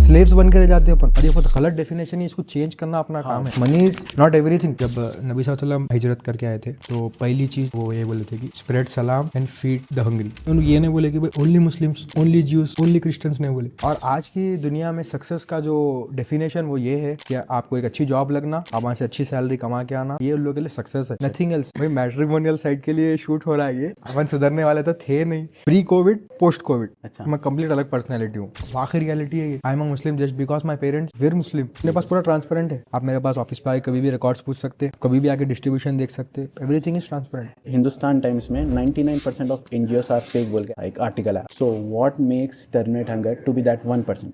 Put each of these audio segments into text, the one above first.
Slaves बन के रह जाते हैं अपन। और ये बहुत गलत डेफिनेशन है, इसको चेंज करना अपना काम है। Money is not everything. जब नबी सल्लल्लाहु हिजरत करके आए थे तो पहली चीज वो ये बोले थे कि स्प्रेड सलाम एंड फीड द हंग्री। उन्होंने ये नहीं बोले कि भाई only Muslims, only Jews, only Christians नहीं बोले। और आज की दुनिया में सक्सेस का जो डेफिनेशन वो ये है कि आपको एक अच्छी जॉब लगना, आप वहाँ से अच्छी सैलरी कमा के आना, ये उन लोगों के लिए सक्सेस है, नथिंग एल्स। भाई मैट्रिमोनियल साइड के लिए शूट हो रहा है ये, अपन सुधरने वाले तो थे नहीं। प्री कोविड, पोस्ट कोविड, अच्छा, मैं कंप्लीट अलग पर्सनैलिटी हूँ। आखिर रियलिटी है I am a Muslim just because my parents were Muslim. मेरे पास पूरा ट्रांसपेरेंट है। आप मेरे पास ऑफिस पे आके कभी भी रिकॉर्ड्स पूछ सकते, कभी भी आके डिस्ट्रीब्यूशन देख सकते, everything is transparent. Hindustan times में 99% ऑफ एनजीओस आर फेक बोल के एक आर्टिकल है। So what makes terminate hunger to be that 1%?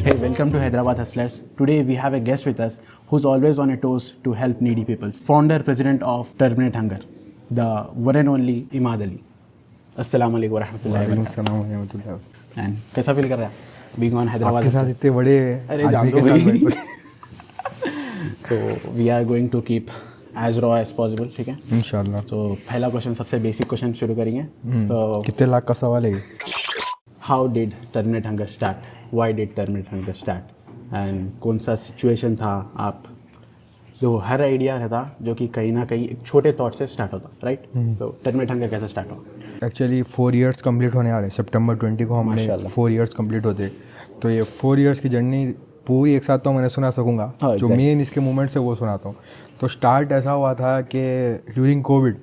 Hey, welcome to Hyderabad Hustlers. Today we have a guest with us who's always on a toes to help needy people. Founder, president of Terminate Hunger, the one and only Imad Ali. Assalamu alaikum warahmatullahi wabarakatuh. And कैसा feel कर रहा है being on Hyderabad आपके साथ Hustlers? इतने बड़े अरे जान दो भाई. So we are going to keep as raw as possible, ठीक है? इंशाल्लाह। तो पहला क्वेश्चन, सबसे बेसिक क्वेश्चन शुरू करेंगे। तो कितने लाख का सवाल है? How did terminate hunger start? Why did terminate hunger start? And कौन सा सिचुएशन था? आप जो हर आइडिया रहता जो कि कहीं ना कहीं एक छोटे थॉट से स्टार्ट होता, राइट? तो टर्मिनेट हंगर कैसे स्टार्ट हुआ? एक्चुअली 4 इयर्स कंप्लीट होने आ रहे हैं। सितंबर 20 को हमने 4 इयर्स कंप्लीट होते। तो ये 4 इयर्स की जर्नी पूरी एक साथ तो मैंने सुना सकूंगा। जो मेन इसके मोमेंट्स है वो सुनाता हूँ। तो स्टार्ट ऐसा हुआ था कि ड्यूरिंग कोविड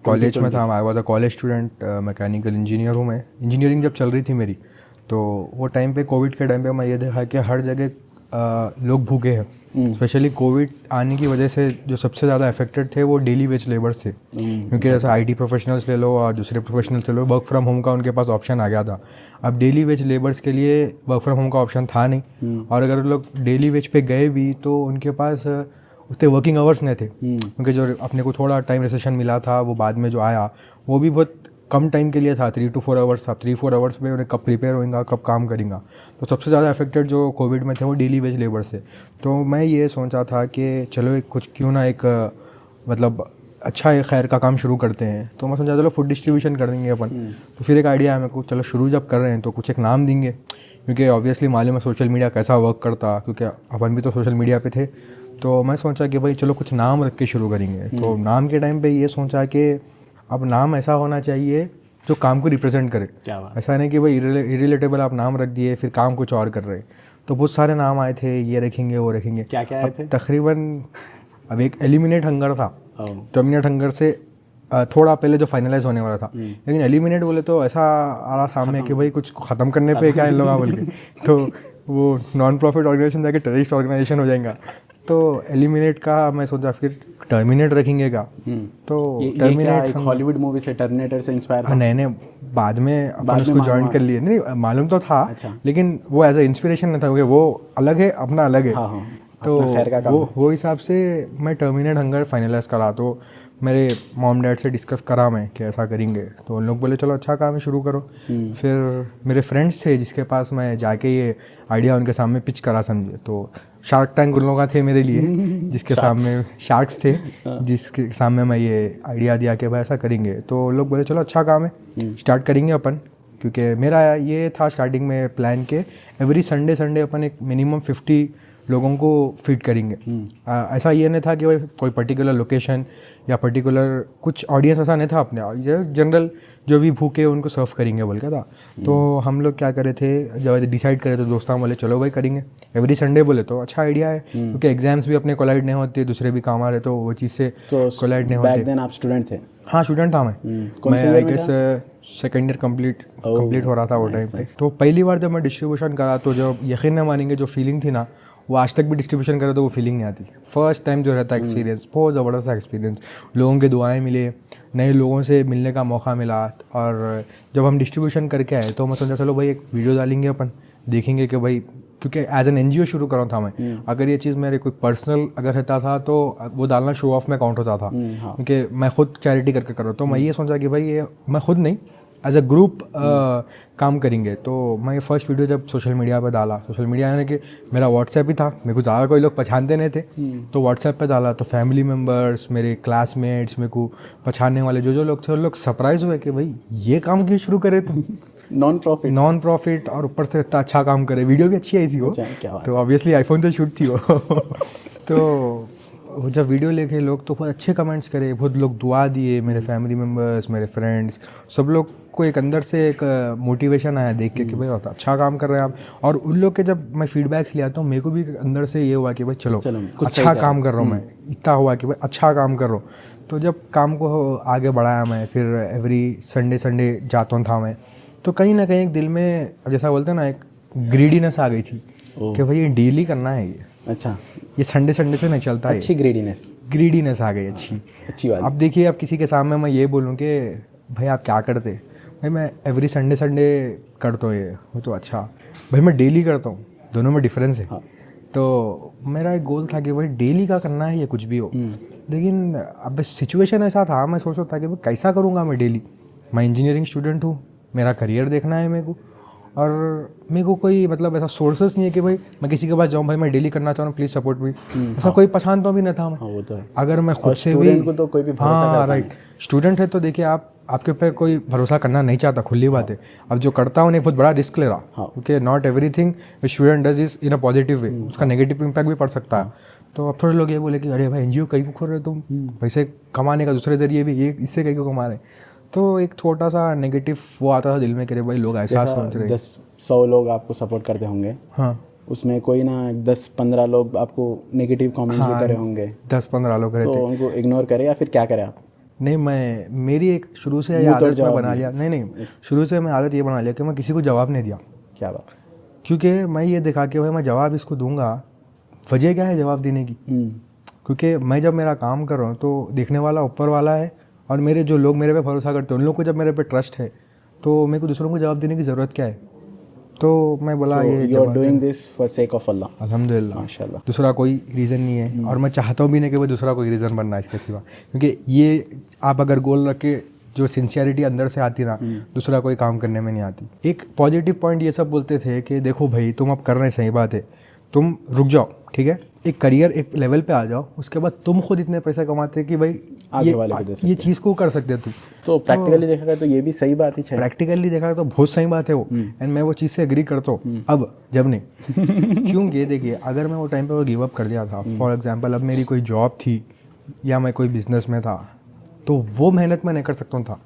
कॉलेज में था। I was a college student, mechanical engineer हूँ मैं। इंजीनियरिंग जब चल रही थी मेरी, तो वो टाइम पे कोविड के टाइम पे मैं ये देखा कि हर जगह लोग भूखे हैं। स्पेशली कोविड आने की वजह से जो सबसे ज़्यादा अफेक्टेड थे वो डेली वेज लेबर्स थे। क्योंकि जैसे आईटी प्रोफेशनल्स ले लो और दूसरे प्रोफेशनल्स ले लो, वर्क फ्रॉम होम का उनके पास ऑप्शन आ गया था। अब डेली वेज लेबर्स के लिए वर्क फ्रॉम होम का ऑप्शन था नहीं। और अगर लोग डेली वेज पे गए भी तो उनके पास उतने वर्किंग आवर्स नहीं थे। क्योंकि जो अपने को थोड़ा टाइम रिसेशन मिला था वो बाद में जो आया वो भी बहुत कम टाइम के लिए था, 3 to 4 आवर्स था। 3-4 आवर्स में उन्हें कब प्रिपेयर होएगा, कब काम करेंगे। तो सबसे ज़्यादा अफेक्टेड जो कोविड में थे वो डेली वेज लेबर से। तो मैं ये सोचा था कि चलो एक कुछ क्यों ना एक मतलब अच्छा एक खैर का काम शुरू करते हैं। तो मैं सोचा चलो फूड डिस्ट्रीब्यूशन कर देंगे अपन। तो फिर एक आइडिया है मेरे को, चलो शुरू जब कर रहे हैं तो कुछ एक नाम देंगे। क्योंकि ऑब्वियसली मालूम है सोशल मीडिया कैसा वर्क करता, क्योंकि अपन भी तो सोशल मीडिया पे थे। तो मैं सोचा कि भाई चलो कुछ नाम रख के शुरू करेंगे। तो नाम के टाइम पे ये सोचा कि अब नाम ऐसा होना चाहिए जो काम को रिप्रेजेंट करे। ऐसा नहीं कि भाई इरिलेटेबल आप नाम रख दिए फिर काम कुछ और कर रहे। तो बहुत सारे नाम आए थे, ये रखेंगे वो रखेंगे। क्या क्या आए थे? तकरीबन अब एक एलिमिनेट हंगर था। टर्मिनेट हंगर से थोड़ा पहले जो फाइनलाइज होने वाला था। लेकिन एलिमिनेट बोले तो ऐसा आ रहा सामने कि भाई कुछ ख़त्म करने पे क्या इन लोग बोल के। तो वो नॉन प्रॉफिट ऑर्गेनाइजेशन जाके टेररिस्ट ऑर्गेनाइजेशन हो जाएगा। तो एलिमिनेट का मैं सोचा फिर टर्मिनेट रखेंगे का। तो टर्मिनेट हॉलीवुड मूवी से, टर्मिनेटर से इंस्पायर? नहीं, बाद में अपन उसको ज्वाइन कर लिए। नहीं मालूम तो था। अच्छा। लेकिन वो एज ए इंस्पिरेशन नहीं था, क्योंकि वो अलग है, अपना अलग है। तो वो हिसाब से मैं टर्मिनेट हंगर फाइनलाइज करा। तो मेरे मॉम डैड से डिस्कस करा मैं कि ऐसा करेंगे। तो उन लोग बोले चलो अच्छा काम है, शुरू करो। फिर मेरे फ्रेंड्स थे जिसके पास मैं जाके ये आइडिया उनके सामने पिच करा, समझे। तो शार्क टैंक उन लोगों का थे मेरे लिए, जिसके सामने शार्क्स थे, जिसके सामने मैं ये आइडिया दिया कि भाई ऐसा करेंगे। तो लोग बोले चलो अच्छा काम है, स्टार्ट करेंगे अपन। क्योंकि मेरा ये था स्टार्टिंग में प्लान के एवरी संडे अपन एक मिनिमम 50 लोगों को फीड करेंगे। ऐसा ये नहीं था कि भाई कोई पर्टिकुलर लोकेशन या पर्टिकुलर कुछ ऑडियंस, ऐसा नहीं था अपने। ये जनरल जो भी भूखे उनको सर्व करेंगे बोल के था। तो हम लोग क्या करे थे, जब डिसाइड करे थे दोस्तों बोले चलो भाई करेंगे एवरी संडे। बोले तो अच्छा आइडिया है, क्योंकि एग्जाम्स भी अपने कोलाइड नहीं होते, दूसरे भी काम आ रहे, तो वो चीज़ से कोलाइड नहीं होते। बैक देन आप स्टूडेंट थे? हाँ स्टूडेंट था मैं I guess second year complete हो रहा था वो टाइम पे। तो पहली बार जब मैं डिस्ट्रीब्यूशन करा तो जो यकीन नहीं मानेंगे जो फीलिंग थी ना, वो आज तक भी डिस्ट्रीब्यूशन करे तो वो फीलिंग नहीं आती। फर्स्ट टाइम जो रहता है एक्सपीरियंस, बहुत ज़बरदस्त एक्सपीरियंस। लोगों के दुआएं मिले, नए लोगों से मिलने का मौका मिला। और जब हम डिस्ट्रीब्यूशन करके आए तो मैं सोचा चलो भाई एक वीडियो डालेंगे अपन, देखेंगे कि भाई, क्योंकि एज एन NGO शुरू कर रहा था मैं। अगर ये चीज़ मेरे कोई पर्सनल अगर रहता था तो वो डालना शो ऑफ में काउंट होता था, क्योंकि मैं खुद चैरिटी करके कर रहा हूँ। तो मैं ये सोचा कि भाई ये मैं खुद नहीं, एज अ ग्रुप काम करेंगे। तो मैं फर्स्ट वीडियो जब सोशल मीडिया पर डाला, सोशल मीडिया यानी कि मेरा व्हाट्सएप ही था, मेरे को ज़्यादा कोई लोग पहचानते नहीं थे, तो व्हाट्सएप पे डाला, तो फैमिली मेम्बर्स, मेरे क्लासमेट्स, मेरे को पहचानने वाले जो लोग थे, उन लोग सरप्राइज हुए कि भाई ये काम क्यों शुरू करे तुम। नॉन प्रॉफिट और ऊपर से इतना अच्छा काम करे, वीडियो भी अच्छी आई थी वो, तो ऑब्वियसली आईफोन तो शूट थी वो तो जब वीडियो लेके लोग तो बहुत अच्छे कमेंट्स करे, बहुत लोग दुआ दिए, मेरे फैमिली मेम्बर्स, मेरे फ्रेंड्स, सब लोग को एक अंदर से एक मोटिवेशन आया देख के कि भाई बहुत अच्छा काम कर रहे हैं आप। और उन लोग के जब मैं फीडबैक्स लिया तो मेरे को भी अंदर से ये हुआ कि भाई चलो अच्छा काम कर रहा हूँ मैं, इतना हुआ कि भाई अच्छा काम कर रहा हूँ। तो जब काम को आगे बढ़ाया मैं, फिर एवरी संडे जाता था मैं, तो कहीं ना कहीं एक दिल में जैसा बोलते हैं ना, एक ग्रीडीनेस आ गई थी कि भाई ये डेली करना है, ये अच्छा, ये संडे से नहीं चलता है। अच्छी ग्रीडीनेस आ गई, अच्छी बात। अब देखिए, अब किसी के सामने मैं ये बोलूँ कि भाई आप क्या करते, भाई मैं एवरी संडे करता हूँ ये, वो तो अच्छा, भाई मैं डेली करता हूँ, दोनों में डिफरेंस है। तो मेरा एक गोल था कि भाई डेली का करना है, ये कुछ भी हो। लेकिन अब सिचुएशन ऐसा था, मैं सोच रहा था कि भाई कैसा करूँगा मैं डेली, मैं इंजीनियरिंग स्टूडेंट हूँ, मेरा करियर देखना है मेरे को, और मेरे को कोई मतलब ऐसा सोर्सेस नहीं है कि भाई मैं किसी के पास जाऊँ, भाई मैं डेली करना चाह रहा हूँ, प्लीज़ सपोर्ट मी, ऐसा कोई पहचानता भी ना था मैं। वो तो है। अगर मैं खुद से भी को तो कोई भी भरोसा हाँ राइट, स्टूडेंट है तो देखिए आपके पे कोई भरोसा करना नहीं चाहता, खुली बात है। अब जो करता है उन्हें बहुत बड़ा रिस्क ले रहा, क्योंकि not everything student does is in a positive way, उसका नेगेटिव इम्पैक्ट भी पड़ सकता है। तो अब थोड़े लोग ये बोले कि अरे भाई एनजीओ कहीं को खोल रहे तुम, पैसे कमाने का दूसरे जरिए भी, ये इससे कहीं को कमा रहे। तो एक छोटा सा नेगेटिव वो आता था दिल में कि भाई लोग ऐसा सोच रहे, 10-100 लोग आपको सपोर्ट करते होंगे, हाँ उसमें कोई ना 10-15 लोग आपको नेगेटिव कमेंट्स भी करे होंगे, 10-15 लोग रहते, तो उनको इग्नोर करें या फिर क्या करें आप? नहीं, मेरी एक शुरू से आदत मैं बना लिया, नहीं शुरू से मैं आदत ये बना लिया कि मैं किसी को जवाब नहीं दिया। क्या बात? क्योंकि मैं ये देखा कि भाई मैं जवाब इसको दूंगा, वजह क्या है जवाब देने की, क्योंकि मैं जब मेरा काम कर रहा हूँ तो देखने वाला ऊपर वाला है, और मेरे जो लोग मेरे पे भरोसा करते हैं उन लोगों को जब मेरे पे ट्रस्ट है, तो मेरे को दूसरों को जवाब देने की ज़रूरत क्या है। तो मैं बोला ये you are doing this for sake of Allah, अल्हम्दुलिल्लाह, माशाल्लाह, दूसरा कोई रीज़न नहीं है। और मैं चाहता हूँ भी नहीं कि वो दूसरा कोई रीज़न बनना इसके सिवा, क्योंकि ये आप अगर गोल रख के जो सिंसियरिटी अंदर से आती ना, दूसरा कोई काम करने में नहीं आती। एक पॉजिटिव पॉइंट ये सब बोलते थे कि देखो भाई तुम अब कर रहे हैं, सही बात है, तुम रुक जाओ, ठीक है, एक करियर एक लेवल पे आ जाओ, उसके बाद तुम खुद इतने पैसे कमाते कि भाई ये चीज़ को कर सकते हो तुम। तो प्रैक्टिकली देखा तो ये भी सही बात ही है, प्रैक्टिकली देखा तो बहुत सही बात है वो, एंड मैं वो चीज़ से एग्री करता हूँ। अब जब नहीं क्योंकि देखिए, अगर मैं वो टाइम पे वो गिव अप कर दिया था, फॉर एग्जांपल अब मेरी कोई जॉब थी या मैं कोई बिजनेस में था, तो वो मेहनत मैं नहीं कर सकता था।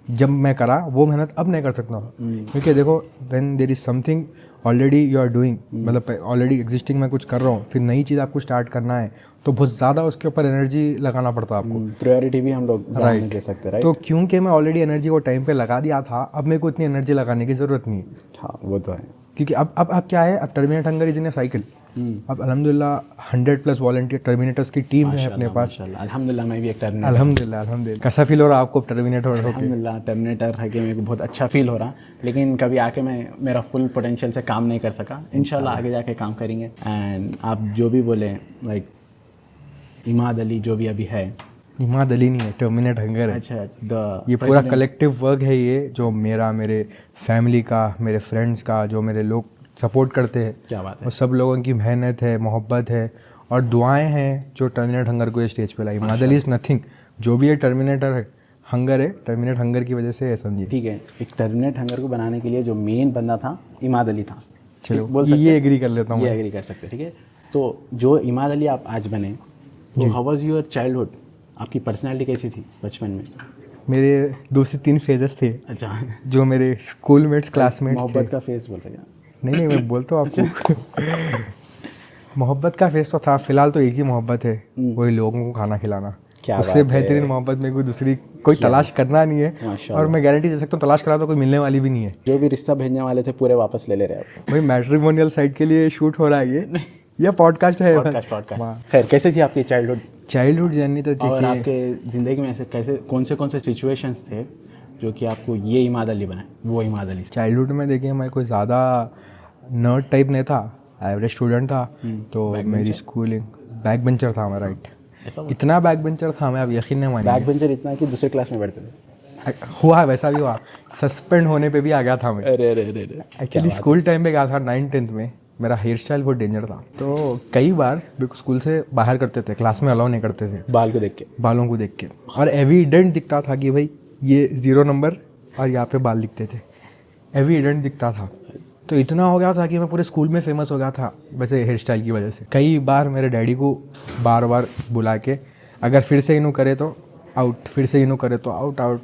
जब मैं करा वो मेहनत अब नहीं कर सकता, क्योंकि देखो when there is something already you are doing, मतलब ऑलरेडी एग्जिस्टिंग मैं कुछ कर रहा हूँ, फिर नई चीज़ आपको स्टार्ट करना है तो बहुत ज़्यादा उसके ऊपर एनर्जी लगाना पड़ता है आपको, प्रायोरिटी भी हम लोग नहीं दे सकते, राइट। तो क्योंकि मैं ऑलरेडी एनर्जी वो टाइम पे लगा दिया था, अब मेरे को इतनी एनर्जी लगाने की ज़रूरत नहीं है। हाँ वो तो है, क्योंकि अब क्या है, अब terminate hunger is in A cycle. अब अल्हम्दुलिल्लाह 100+ वॉलंटियर टर्मिनेटर्स की टीम है अपने पास, अल्हम्दुलिल्लाह। मैं भी एक टर्मिनेटर, अल्हम्दुलिल्लाह। कैसा फील हो रहा है आपको टर्मिनेटर? अल्हम्दुलिल्लाह टर्मिनेटर है कि मेरे को बहुत अच्छा फील हो रहा, लेकिन कभी आके मैं मेरा फुल पोटेंशियल से काम नहीं कर सका। इंशाल्लाह आगे जाके काम करेंगे। एंड आप जो भी बोले, लाइक इमाद अली जो भी अभी है, इमाद अली नहीं है, टर्मिनेट हंगर है। अच्छा, ये पूरा कलेक्टिव वर्क है, ये जो मेरे फैमिली का, मेरे फ्रेंड्स का, जो मेरे लोग सपोर्ट करते हैं, क्या बात है, और सब लोगों की मेहनत है, मोहब्बत है और दुआएं हैं जो टर्मिनेट हंगर को ये स्टेज पे लाई। इमाद अली इज़ नथिंग, जो भी ये टर्मिनेटर है हंगर है, टर्मिनेट हंगर की वजह से है, समझिए। ठीक है, एक टर्मिनेट हंगर को बनाने के लिए जो मेन बंदा था इमाद अली था। चलो ये एग्री कर लेता हूँ, ये एग्री कर सकते, ठीक है। तो जो इमाद अली आप आज बने, तो हाउ वाज योर चाइल्डहुड, आपकी पर्सनैलिटी कैसी थी बचपन में? मेरे 2 से 3 फेजेस थे। अच्छा, जो मेरे स्कूलमेट्स क्लासमेट्स थे। मोहब्बत का फेज बोल रहे हैं? नहीं मैं बोलता हूँ आपको मोहब्बत का फेज तो था, फिलहाल तो एक ही मोहब्बत है, वही लोगों को खाना खिलाना। उससे बेहतरीन मोहब्बत मेरे को दूसरी कोई तलाश करना नहीं है, और मैं गारंटी दे सकता हूँ तलाश करा तो कोई मिलने वाली भी नहीं है। जो भी रिश्ता भेजने वाले थे पूरे वापस ले रहे आप। भाई मैट्रिमोनियल साइट के लिए शूट हो रहा है ये पॉडकास्ट है। खैर, कैसे थी आपकी चाइल्डहुड जर्नी? तो और आपके ज़िंदगी में ऐसे कैसे कौन से सिचुएशंस थे जो कि आपको ये इमाद अली बनाए, वो इमाद अली? चाइल्डहुड में देखिए मैं कोई ज़्यादा नर्ड टाइप नहीं था, एवरेज स्टूडेंट था। तो मेरी स्कूलिंग बैक बेंचर था मैं, राइट। इतना बैक बेंचर था मैं, अब यकीन नहीं मानिए। बैक बेंचर इतना कि दूसरे क्लास में बैठते थे? हुआ वैसा भी हुआ, सस्पेंड होने पे भी आ गया था मैं। अरे अरे अरे अरे, एक्चुअली स्कूल टाइम पे गया था 9th-10th में, मेरा हेयर स्टाइल बहुत डेंजर था, तो कई बार मेरे को स्कूल से बाहर करते थे, क्लास में अलाउ नहीं करते थे बाल को देख के। बालों को देख के, और एविडेंट दिखता था कि भाई ये 0 नंबर और यहाँ पे बाल दिखते थे, एविडेंट दिखता था। तो इतना हो गया था कि मैं पूरे स्कूल में फेमस हो गया था वैसे हेयर स्टाइल की वजह से। कई बार मेरे डैडी को बार बार बुला के, अगर फिर से इन्हों करे तो आउट, फिर से इन्हों करे तो आउट आउट।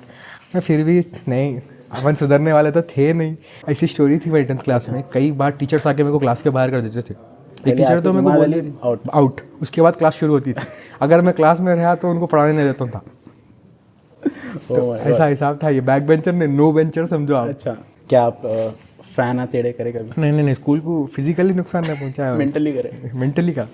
मैं फिर भी नहीं, अपन सुधरने वाले तो थे नहीं। ऐसी स्टोरी थी मेरी 10th क्लास में, कई बार टीचर्स आके मेरे को क्लास के बाहर कर देते थे। एक टीचर तो मेरे को बोल रही थी आउट, उसके बाद क्लास शुरू होती थी। अगर मैं क्लास में रहा तो उनको पढ़ाने नहीं देता था। तो ऐसा हिसाब था। ये बैक बेंचर ने नो बेंचर समझो आप। अच्छा, क्या आप फैन टेढ़े करे कभी? नहीं, स्कूल को फिजिकली नुकसान नहीं पहुंचा है। मेंटली करे? मेंटली का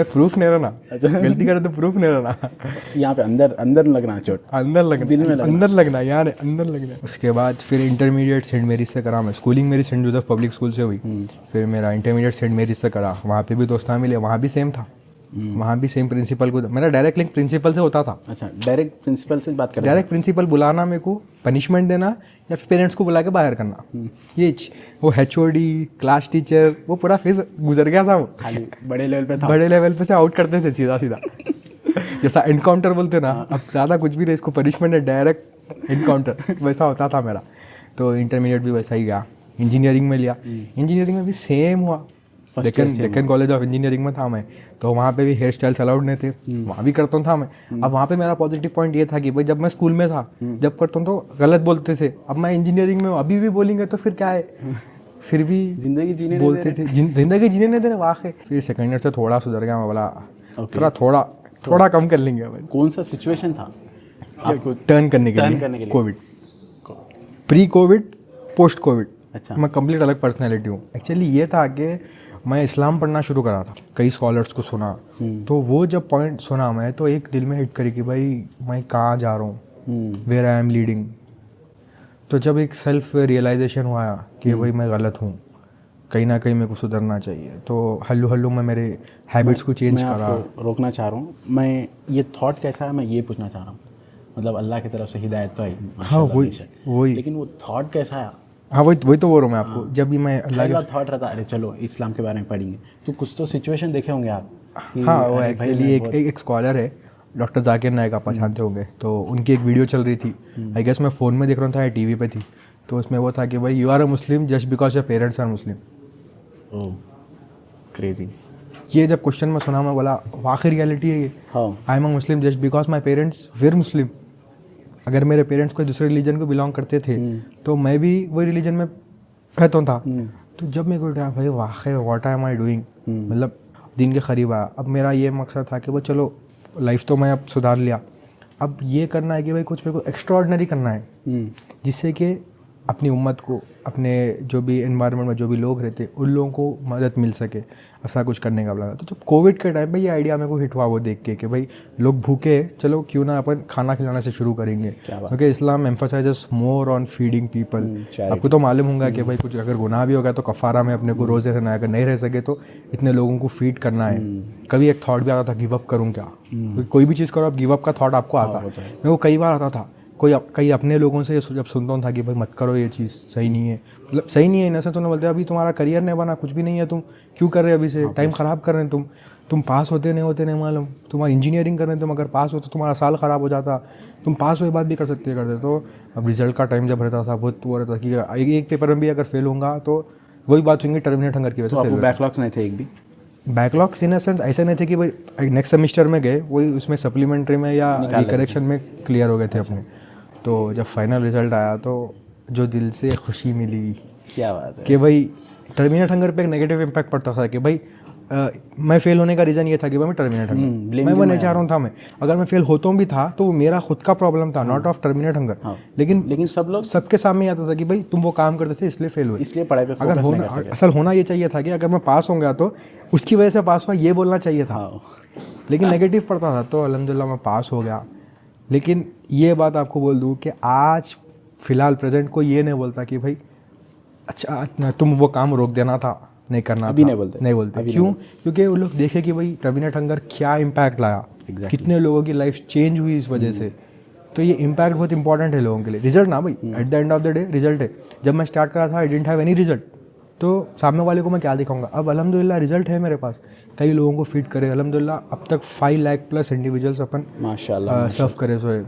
प्रूफ नहीं रहना। गलती करे तो प्रूफ नहीं रहना। यहाँ पे अंदर लगना चोट, अंदर लगना, दिल में लगना। अंदर लगना यार, अंदर लगना। उसके बाद फिर इंटरमीडिएट सेंट मेरीज से करा मैं। स्कूलिंग मेरी सेंट जोसेफ पब्लिक स्कूल से हुई। फिर मेरा इंटरमीडिएट सेंट मेरीज से करा, वहाँ पे भी दोस्तान मिले, वहाँ भी सेम था। वहाँ भी सेम प्रिंसिपल को, मेरा डायरेक्ट लिंक प्रिंसिपल से होता था। अच्छा, डायरेक्ट प्रिंसिपल से बात कर? डायरेक्ट प्रिंसिपल बुलाना, मेरे को पनिशमेंट देना या फिर पेरेंट्स को बुला के बाहर करना, ये वो HOD क्लास टीचर, वो पूरा फेज गुजर गया था। वो खाली बड़े लेवल पे था, बड़े लेवल पे से आउट करते थे सीधा सीधा। जैसा एनकाउंटर बोलते ना, अब ज़्यादा कुछ भी नहीं, इसको पनिशमेंट है, डायरेक्ट एनकाउंटर, वैसा होता था मेरा। तो इंटरमीडिएट भी वैसा ही गया। इंजीनियरिंग में लिया, इंजीनियरिंग में भी सेम हुआ। डेक्कन कॉलेज ऑफ इंजीनियरिंग में था मैं, तो वहाँ पे भी हेयर स्टाइल्स अलाउड नहीं थे, वहाँ भी करता था मैं। अब वहाँ पे मेरा पॉजिटिव पॉइंट ये था कि भाई जब मैं स्कूल में था, जब करता हूँ तो गलत बोलते थे, अब मैं इंजीनियरिंग में हूँ, अभी भी बोलेंगे तो फिर क्या है, फिर भी जिंदगी जीने बोलते थे, जिंदगी जीने नहीं दे रहे वाकई। फिर सेकेंड ईयर से थोड़ा सुधर गया, मैं बोला थोड़ा कम कर लेंगे। कौन सा सिचुएशन था आपको टर्न करने के लिए? Covid, pre Covid, post Covid. अच्छा, मैं कंप्लीट अलग पर्सनैलिटी हूँ। एक्चुअली ये था कि मैं इस्लाम पढ़ना शुरू करा था, कई स्कॉलर्स को सुना, तो वो जब पॉइंट सुना मैं, तो एक दिल में हिट करी कि भाई मैं कहाँ जा रहा हूँ, वेयर आई एम लीडिंग। तो जब एक सेल्फ रियलाइजेशन हुआ कि भाई मैं गलत हूँ, कहीं ना कहीं मेरे को सुधरना चाहिए, तो हल्लू मैं मेरे हैबिट्स को चेंज करा। रोकना चाह रहा हूँ मैं, ये थॉट कैसा है मैं ये पूछना चाह रहा हूँ। मतलब अल्लाह की तरफ से हिदायत तो आई, हाँ वही, लेकिन वो थॉट कैसा है? हाँ वही तो बोल रहा हूँ मैं आपको। जब भी मैं अल्लाह का थॉट रहता, अरे चलो इस्लाम के बारे में पढ़ेंगे, तो कुछ तो सिचुएशन देखे होंगे आप। हाँ, वो एक्चुअली एक स्कॉलर है, डॉक्टर जाकिर नायक, आप पहचानते होंगे, तो उनकी एक वीडियो चल रही थी, आई गेस मैं फ़ोन में देख रहा था या टीवी पे थी, तो उसमें वो था कि भाई you are a Muslim just because your parents are Muslim. Oh crazy. ये जब क्वेश्चन में सुना, मैं बोला वाकई रियलिटी है ये। I am a Muslim just because my parents were Muslim. अगर मेरे पेरेंट्स कोई दूसरे रिलीजन को बिलोंग करते थे तो मैं भी वही रिलीजन में रहता था। तो जब मेरे को उठा भाई वाकई व्हाट एम आई डूइंग, मतलब दिन के करीब आया। अब मेरा ये मकसद था कि वो चलो लाइफ तो मैं अब सुधार लिया, अब ये करना है कि भाई कुछ मेरे को एक्स्ट्राऑर्डिनरी करना है, जिससे कि अपनी उम्मत को, अपने जो भी एनवायरनमेंट में जो भी लोग रहते उन लोगों को मदद मिल सके, ऐसा कुछ करने का लगा। तो जब कोविड के टाइम पे ये आइडिया मेरे को हिट हुआ वो देख के कि भाई लोग भूखे, चलो क्यों ना अपन खाना खिलाने से शुरू करेंगे, क्योंकि Islam emphasises more on feeding people. आपको तो मालूम होगा कि भाई कुछ अगर गुनाह भी होगा तो कफ़ारा में अपने को रोज़े रहना है, अगर नहीं रह सके तो इतने लोगों को फीड करना है। कभी एक थॉट भी आता था गिव अप करूँ क्या, कोई भी चीज़ करो आप गिव अप का थॉट आपको आता है। मेरे को कई बार आता था, कई अपने लोगों से जब सुनता था कि भाई मत करो ये चीज़, सही नहीं है, मतलब सही नहीं है इन से तो नहीं बोलते, अभी तुम्हारा करियर नहीं बना, कुछ भी नहीं है, तुम क्यों कर रहे हो अभी से, टाइम ख़राब कर रहे हैं तुम पास होते नहीं मालूम, तुम्हारी इंजीनियरिंग कर रहे हैं तुम, अगर पास हो तो तुम्हारा साल ख़राब हो जाता, तुम पास हुए बात भी कर सकते करते। तो अब रिजल्ट का टाइम जब रहता था बहुत वो रहता कि एक पेपर में भी अगर फेल होगा तो वही बात होंगी टर्मिनेट हंगर की वजह से। बैकलॉग्स नहीं थे एक भी? बैकलॉग्स इन सेंस ऐसे नहीं थे कि भाई नेक्स्ट सेमेस्टर में गए वही उसमें सप्लीमेंट्री में या रिकरेक्शन में क्लियर हो गए थे अपने। तो जब फाइनल रिजल्ट आया तो जो दिल से खुशी मिली, क्या बात है, कि भाई टर्मिनेट हंगर पे एक नेगेटिव इम्पैक्ट पड़ता था कि भाई मैं फेल होने का रीज़न ये था कि भाई मैं टर्मिनेट हंगर, मैं वो नहीं चाह रहा था। मैं अगर मैं फेल होता भी था तो मेरा खुद का प्रॉब्लम था, नॉट ऑफ टर्मिनेट हंगर। लेकिन सब लोग सबके सामने आता था कि भाई तुम वो काम करते थे इसलिए फेल हुए, इसलिए पढ़ाई पे अगर होना असल होना ये चाहिए था कि अगर मैं पास हो गया तो उसकी वजह से पास हुआ ये बोलना चाहिए था, लेकिन नेगेटिव पड़ता था। तो अल्हम्दुलिल्लाह मैं पास हो गया। लेकिन ये बात आपको बोल दूँ कि आज फ़िलहाल प्रेजेंट को ये नहीं बोलता कि भाई अच्छा तुम वो काम रोक देना था, नहीं करना अभी था, नहीं बोलते। क्यों? क्योंकि वो लोग देखे कि भाई टर्मिनेट हंगर क्या इम्पैक्ट लाया, कितने लोगों की लाइफ चेंज हुई इस वजह से। तो ये इम्पैक्ट बहुत इंपॉर्टेंट है लोगों के लिए। रिजल्ट ना भाई, at the end of the day result है। जब मैं स्टार्ट करा था I didn't have any result, तो सामने वाले को मैं क्या दिखाऊंगा। अब अल्हम्दुलिल्लाह रिजल्ट है मेरे पास, कई लोगों को फीड करे अल्हम्दुलिल्लाह। अब तक 5 लाख प्लस इंडिविजुअल्स अपन माशाल्लाह सर्व करे सो है।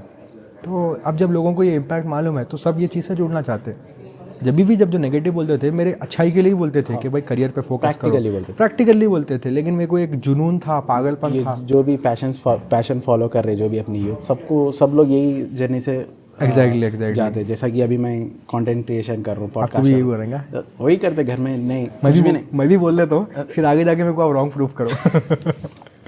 तो अब जब लोगों को ये इम्पैक्ट मालूम है तो सब ये चीज़ से जुड़ना चाहते हैं। जब जो नेगेटिव बोलते थे मेरे अच्छाई के लिए ही बोलते थे कि भाई करियर पे फोकस करो, प्रैक्टिकली बोलते थे। लेकिन मेरे को एक जुनून था, पागलपन था। जो भी पैशन फॉलो कर रहे, जो भी अपनी यूथ, सब लोग यही जर्नी से एग्जैक्टली जाते। जैसा कि अभी मैं कंटेंट क्रिएशन कर रहा हूँ, आपको भी यही बोलेंगे, वही करते घर में। नहीं मैं भी बोल देता हूँ, फिर आगे जाके मेरे को आप रॉन्ग प्रूफ करो।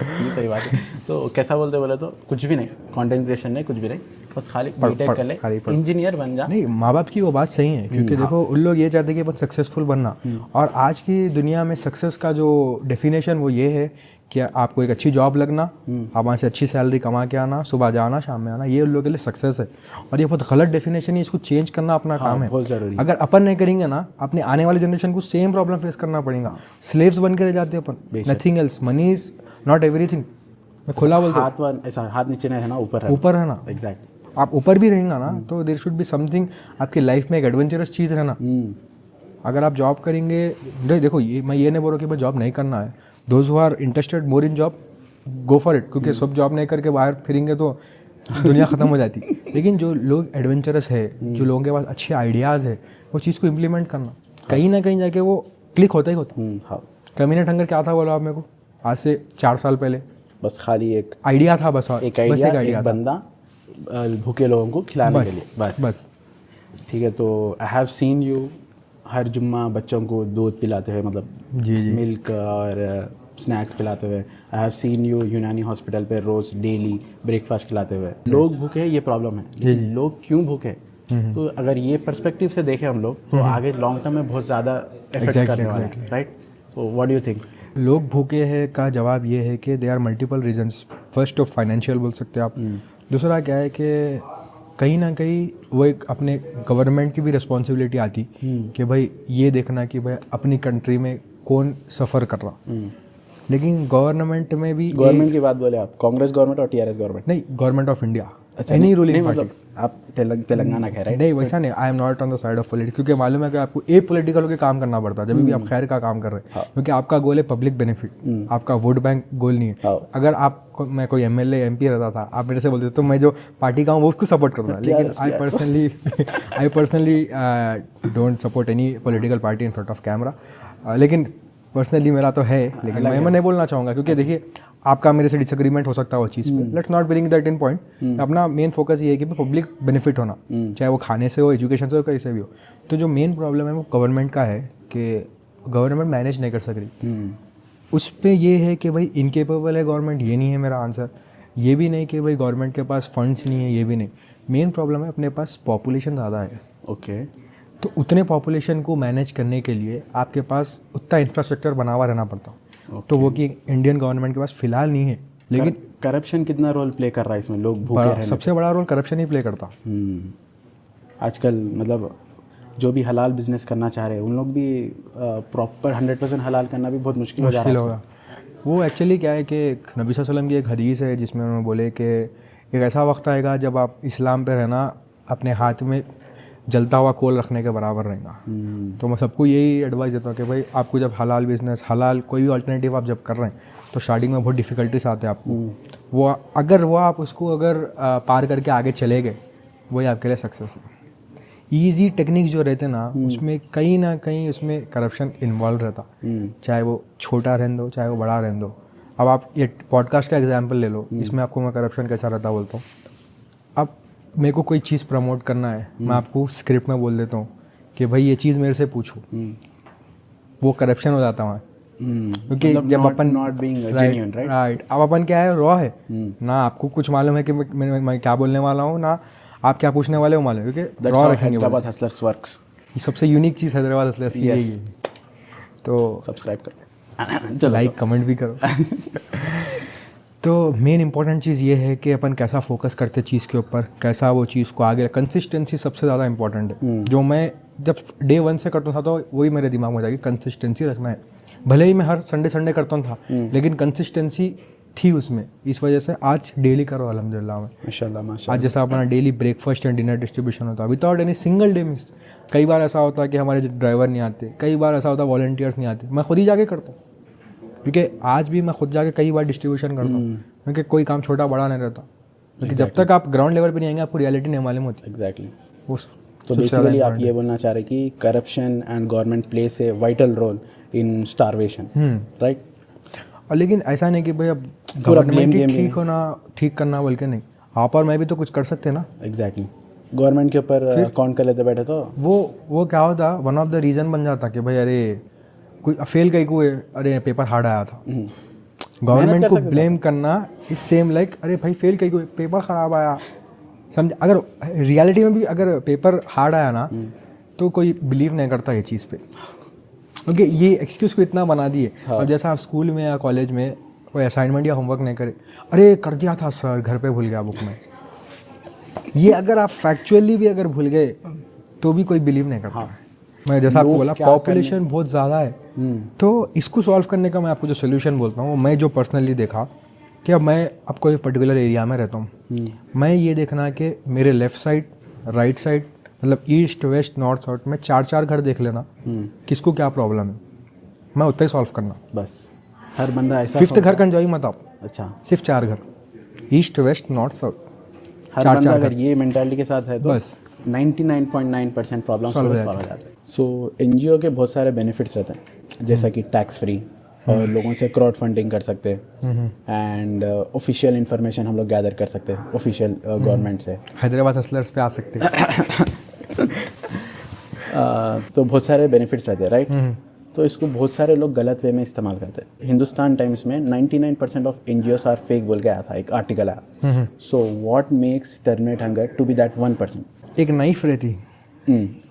ये सही बात है। तो कैसा बोले तो कुछ भी नहीं, कंटेंट क्रिएशन नहीं, कुछ भी नहीं, बस खाली बीटेक कर ले, इंजीनियर बन जा। नहीं, माँ बाप की वो बात सही है, क्योंकि देखो उन लोग ये चाहते हैं कि अपन सक्सेसफुल बनना। और आज की दुनिया में सक्सेस का जो डेफिनेशन वो ये है कि आपको एक अच्छी जॉब लगना, आप वहाँ से अच्छी सैलरी कमा के आना, सुबह जाना शाम में आना, ये उन लोगों के लिए सक्सेस है। और ये बहुत गलत डेफिनेशन है, इसको चेंज करना अपना काम है, बहुत ज़रूरी। अगर अपन नहीं करेंगे ना, अपने आने वाले जनरेशन को सेम प्रॉब्लम फेस करना पड़ेगा। स्लेव्स बन के रह जाते हैं अपन, nothing else. Money is not everything. मैं खुला बोलता हूँ, ऐसा हाथ नीचे नहीं है ना, ऊपर है ना। एग्जैक्टली। आप ऊपर भी रहेंगे ना तो देयर शुड बी समथिंग आपकी लाइफ में एक एडवेंचरस चीज़ रहना। अगर आप जॉब करेंगे, देखो ये मैं ये नहीं बोल रहा कि भाई जॉब नहीं करना है। Those who are interested more in job, go for it, क्योंकि सब जॉब नहीं करके बाहर फिरेंगे तो दुनिया ख़त्म हो जाती। लेकिन जो लोग एडवेंचरस है, जो लोगों के पास अच्छे आइडियाज़ है, वो चीज़ को इम्प्लीमेंट करना, कहीं ना कहीं जाके वो क्लिक होता ही होता। टर्मिनेट हंगर क्या था बोला आप मेरे को, आज से 4 साल पहले? बस खाली एक आइडिया था, बस एक आइडिया, एक बंदा भूखे लोगों को खिलाने के लिए, बस। ठीक है, तो आई हैव सीन यू हर जुम्मा बच्चों को दूध पिलाते हुए, मतलब जी मिल्क और स्नैक्स खिलाते हुए। आई हैव सीन यू यूनानी हॉस्पिटल पे रोज़ डेली ब्रेकफास्ट खिलाते हुए। लोग भूखे हैं, ये प्रॉब्लम है, लेकिन लोग क्यों भूखे? तो अगर ये पर्सपेक्टिव से देखें हम लोग, तो आगे लॉन्ग टर्म में बहुत ज़्यादा इफेक्ट करने वाला है, राइट? तो व्हाट डू यू थिंक? लोग भूखे हैं का जवाब ये है कि they are multiple reasons. First of financial बोल सकते हैं आप। दूसरा क्या है कि कहीं ना कहीं वो एक अपने गवर्नमेंट की भी रिस्पॉन्सिबिलिटी आती कि भाई ये देखना कि भाई अपनी कंट्री में कौन सफ़र कर रहा। लेकिन गवर्नमेंट में भी, गवर्नमेंट की बात बोले आप, कांग्रेस गवर्नमेंट और टीआरएस गवर्नमेंट? नहीं, government of India, any ruling party. आप तेलंगाना कह रहे हैं? नहीं, वैसा नहीं, I am not on the side of politics, क्योंकि मालूम है कि आपको ए पॉलिटिकल होकर काम करना पड़ता है जब भी आप खैर का काम कर रहे हैं, क्योंकि आपका गोल है पब्लिक बेनिफिट, आपका वोट बैंक गोल नहीं है। अगर आप, मैं कोई एमएलए एमपी रहता था, आप मेरे से बोलते तो मैं जो पार्टी का हूँ वो उसको सपोर्ट करता, लेकिन I personally don't support any political party in front of camera. लेकिन पर्सनली मेरा तो है, लेकिन मैं नहीं बोलना चाहूँगा, क्योंकि देखिए आपका मेरे से डिसएग्रीमेंट हो सकता है वो चीज़ पे। Let's not bring that in point. अपना मेन फोकस ये है कि पब्लिक बेनिफिट होना, चाहे वो खाने से हो, एजुकेशन से हो, कहीं से भी हो। तो जो मेन प्रॉब्लम है वो गवर्नमेंट का है कि गवर्नमेंट मैनेज नहीं कर सक रही। उस पर ये है कि भाई इनकेपेबल है गवर्नमेंट, ये नहीं है मेरा आंसर। ये भी नहीं कि भाई गवर्नमेंट के पास फंड्स नहीं है, ये भी नहीं। मेन प्रॉब्लम है अपने पास पॉपुलेशन ज़्यादा है। ओके, तो उतने पॉपुलेशन को मैनेज करने के लिए आपके पास उतना इंफ्रास्ट्रक्चर बना हुआ रहना पड़ता। तो वो कि इंडियन गवर्नमेंट के पास फिलहाल नहीं है। लेकिन करप्शन कितना रोल प्ले कर रहा है इसमें? लोग भूखे रहने, सबसे बड़ा रोल करप्शन ही प्ले करता। आजकल मतलब जो भी हलाल बिजनेस करना चाह रहे हैं उन लोग भी प्रॉपर 100% हलाल करना भी बहुत मुश्किल होगा। वो एक्चुअली क्या है कि नबी सल्लल्लाहु अलैहि वसल्लम की एक हदीस है जिसमें उन्होंने बोले कि एक ऐसा वक्त आएगा जब आप इस्लाम पे रहना अपने हाथ में जलता हुआ कोल रखने के बराबर रहेगा। तो मैं सबको यही एडवाइस देता हूँ कि भाई आपको जब हलाल बिजनेस, हलाल कोई भी अल्टरनेटिव आप जब कर रहे हैं तो स्टार्टिंग में बहुत डिफ़िकल्टीज आते हैं आपको। वो अगर आप उसको अगर पार करके आगे चले गए, वही आपके लिए सक्सेस है। ईजी टेक्निक्स जो रहते ना उसमें कहीं ना कहीं उसमें करप्शन इन्वॉल्व रहता, चाहे वो छोटा रहने दो चाहे वो बड़ा रहने दो। अब आप ये पॉडकास्ट का एग्जाम्पल ले लो, इसमें आपको मैं करप्शन कैसा रहता बोलता हूँ। अब मेरे को कोई चीज़ प्रमोट करना है, मैं आपको स्क्रिप्ट में बोल देता हूँ कि भाई ये चीज़ मेरे से पूछो, वो करप्शन हो जाता वहाँ। क्योंकि जब अपन राइट, अब अपन क्या है, रॉ है ना, आपको कुछ मालूम है कि मैं क्या बोलने वाला हूँ ना, आप क्या पूछने वाले हो मालूम है, क्योंकि रॉ रखेंगे। हैदराबाद हसलर्स वर्क्स, ये सबसे यूनिक चीज़ हैदराबाद हसलर्स की है। तो सब्सक्राइब करो, लाइक कमेंट भी करो। तो मेन इंपॉर्टेंट चीज़ ये है कि अपन कैसा फोकस करते चीज़ के ऊपर, कैसा वो चीज़ को आगे, कंसिस्टेंसी सबसे ज़्यादा इंपॉर्टेंट है। जो मैं जब डे 1 से करता था तो वही मेरे दिमाग में था कि कंसिस्टेंसी रखना है। भले ही मैं हर संडे करता था, लेकिन कंसिस्टेंसी थी उसमें, इस वजह से आज डेली करो अल्हम्दुलिल्लाह में। माशाल्लाह माशाल्लाह। आज जैसा अपना daily breakfast and dinner distribution होता है without any single day miss. कई बार ऐसा होता है कि हमारे ड्राइवर नहीं आते, कई बार ऐसा होता है वॉलंटियर्स नहीं आते, मैं खुद ही जाके करता हूँ, क्योंकि आज भी मैं खुद जाके कई बार डिस्ट्रीब्यूशन करता हूँ, क्योंकि कोई काम छोटा बड़ा नहीं रहता, क्योंकि जब तक आप ग्राउंड लेवल पर नहीं आएंगे आपको रियलिटी नहीं मालूम होती। एग्जैक्टली। उस तो बेसिकली आप ये बोलना चाह रहे कि corruption and government plays a vital role in starvation, right? और लेकिन ऐसा नहीं कि भाई अब गवर्नमेंट ही ठीक करना बोल के नहीं, आप और मैं भी तो कुछ कर सकते हैं ना। एग्जैक्टली। गवर्नमेंट के ऊपर कौन कर लेते बैठे तो वो क्या होता, वन ऑफ द रीज़न बन जाता कि भाई अरे कोई फेल कहीं को, अरे पेपर हार्ड आया था, गवर्नमेंट को ब्लेम करना इज सेम लाइक अरे भाई फेल कहीं को, पेपर ख़राब आया। समझ, अगर रियलिटी में भी अगर पेपर हार्ड आया ना तो कोई बिलीव नहीं करता ये चीज़ पे, क्योंकि ये एक्सक्यूज़ को इतना बना दिए। और जैसा आप स्कूल में या कॉलेज में कोई असाइनमेंट या होमवर्क नहीं करे, अरे कर दिया था सर, घर पे भूल गया बुक में, ये अगर आप फैक्चुअली भी अगर भूल गए तो भी कोई बिलीव नहीं करता। मैं जैसा आपको बोला पॉपुलेशन बहुत ज़्यादा है, तो इसको सॉल्व करने का मैं आपको जो सोल्यूशन बोलता हूँ, मैं जो पर्सनली देखा कि अब मैं अब कोई पर्टिकुलर एरिया में रहता हूँ, मैं ये देखना कि मेरे लेफ़्ट साइड राइट साइड मतलब ईस्ट वेस्ट नॉर्थ साउथ में 4-4 घर देख लेना, किसको क्या प्रॉब्लम है, मैं उतना ही सॉल्व करना। बस हर बंदा ऐसा 5th घर का एंजॉय मत आप। अच्छा, सिर्फ 4 घर, ईस्ट वेस्ट नॉर्थ साउथ, हर बंदा अगर ये मेंटालिटी के साथ है तो बस 99.9% प्रॉब्लम सॉल्व हो जाता है। सो एनजीओ के बहुत सारे बेनिफिट्स रहते हैं, जैसा कि टैक्स फ्री, और लोगों से क्राउड फंडिंग कर सकते हैं, एंड ऑफिशियल इन्फॉर्मेशन हम लोग गैदर कर सकते हैं ऑफिशियल गवर्नमेंट से। हैदराबाद हसलर्स पे आ सकते हैं। तो बहुत सारे बेनिफिट्स रहते हैं, राइट? तो इसको बहुत सारे लोग गलत वे में इस्तेमाल करते हैं। हिंदुस्तान टाइम्स में 99% ऑफ एनजीओस आर फेक बोल के आया था, एक आर्टिकल आया। So what makes terminate hunger to be that 1%? एक नाइफ रहती,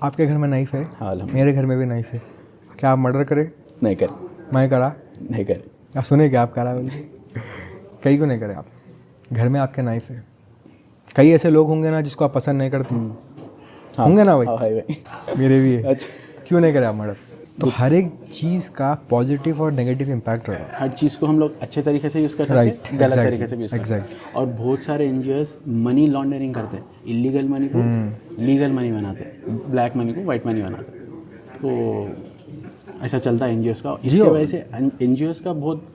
आपके घर में नाइफ है, हाँ, मेरे घर में भी नाइफ है, क्या आप मर्डर करे? नहीं करे। मैं करा? नहीं करे। या सुने क्या आप करा? कई को नहीं करे आप, घर में आपके नाइफ है। कई ऐसे लोग होंगे ना जिसको आप पसंद नहीं करते, होंगे ना भाई? हाँ भाई, मेरे भी है। अच्छा, क्यों नहीं करे आप मर्डर? तो हर एक चीज़ का पॉजिटिव और नेगेटिव इम्पैक्ट रहता है। हर चीज़ को हम लोग अच्छे तरीके से यूज़ कर सकते हैं, गलत तरीके से भी यूज़ कर सकते हैं। और बहुत सारे एनजीओस मनी लॉन्ड्रिंग करते हैं, इलीगल मनी को लीगल मनी बनाते हैं, ब्लैक मनी को वाइट मनी बनाते हैं। तो ऐसा चलता है एनजीओस का, इसकी वजह से एनजीओस का बहुत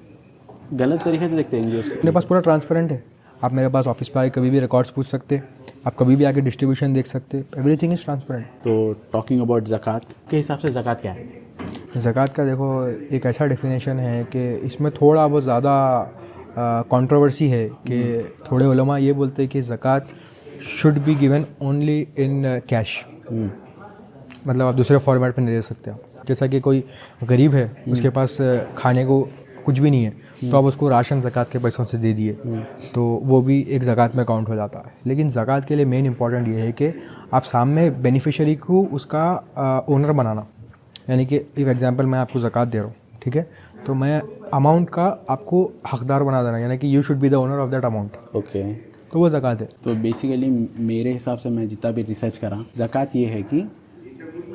गलत तरीके से देखते हैं एनजीओस को। मेरे पास पूरा ट्रांसपेरेंट है, आप मेरे पास ऑफिस पर आके कभी भी रिकॉर्ड्स पूछ सकते, आप कभी भी आके डिस्ट्रीब्यूशन देख सकते, एवरीथिंग इज़ ट्रांसपेरेंट। तो टॉकिंग अबाउट ज़कात के हिसाब से ज़कात क्या है? ज़कात का देखो एक ऐसा डेफिनेशन है कि इसमें थोड़ा बहुत ज़्यादा कंट्रोवर्सी है कि थोड़े उलमा ये बोलते हैं कि ज़कात should be given only in cash, मतलब आप दूसरे फॉर्मेट पे नहीं दे सकते आप। जैसा कि कोई गरीब है, उसके पास खाने को कुछ भी नहीं है, तो आप उसको राशन ज़कात के पैसों से दे दिए, तो वो भी एक ज़कात में काउंट हो जाता है। लेकिन ज़कात के लिए मेन इंपॉर्टेंट ये है कि आप सामने बेनिफिशियरी को उसका ओनर बनाना, यानी कि एक एग्जांपल मैं आपको ज़कात दे रहा हूँ, ठीक है, तो मैं अमाउंट का आपको हकदार बना देना, यानी कि you should be the owner of that amount. Okay, तो वो ज़कात है। तो बेसिकली मेरे हिसाब से मैं जितना भी रिसर्च करा, ज़कात ये है कि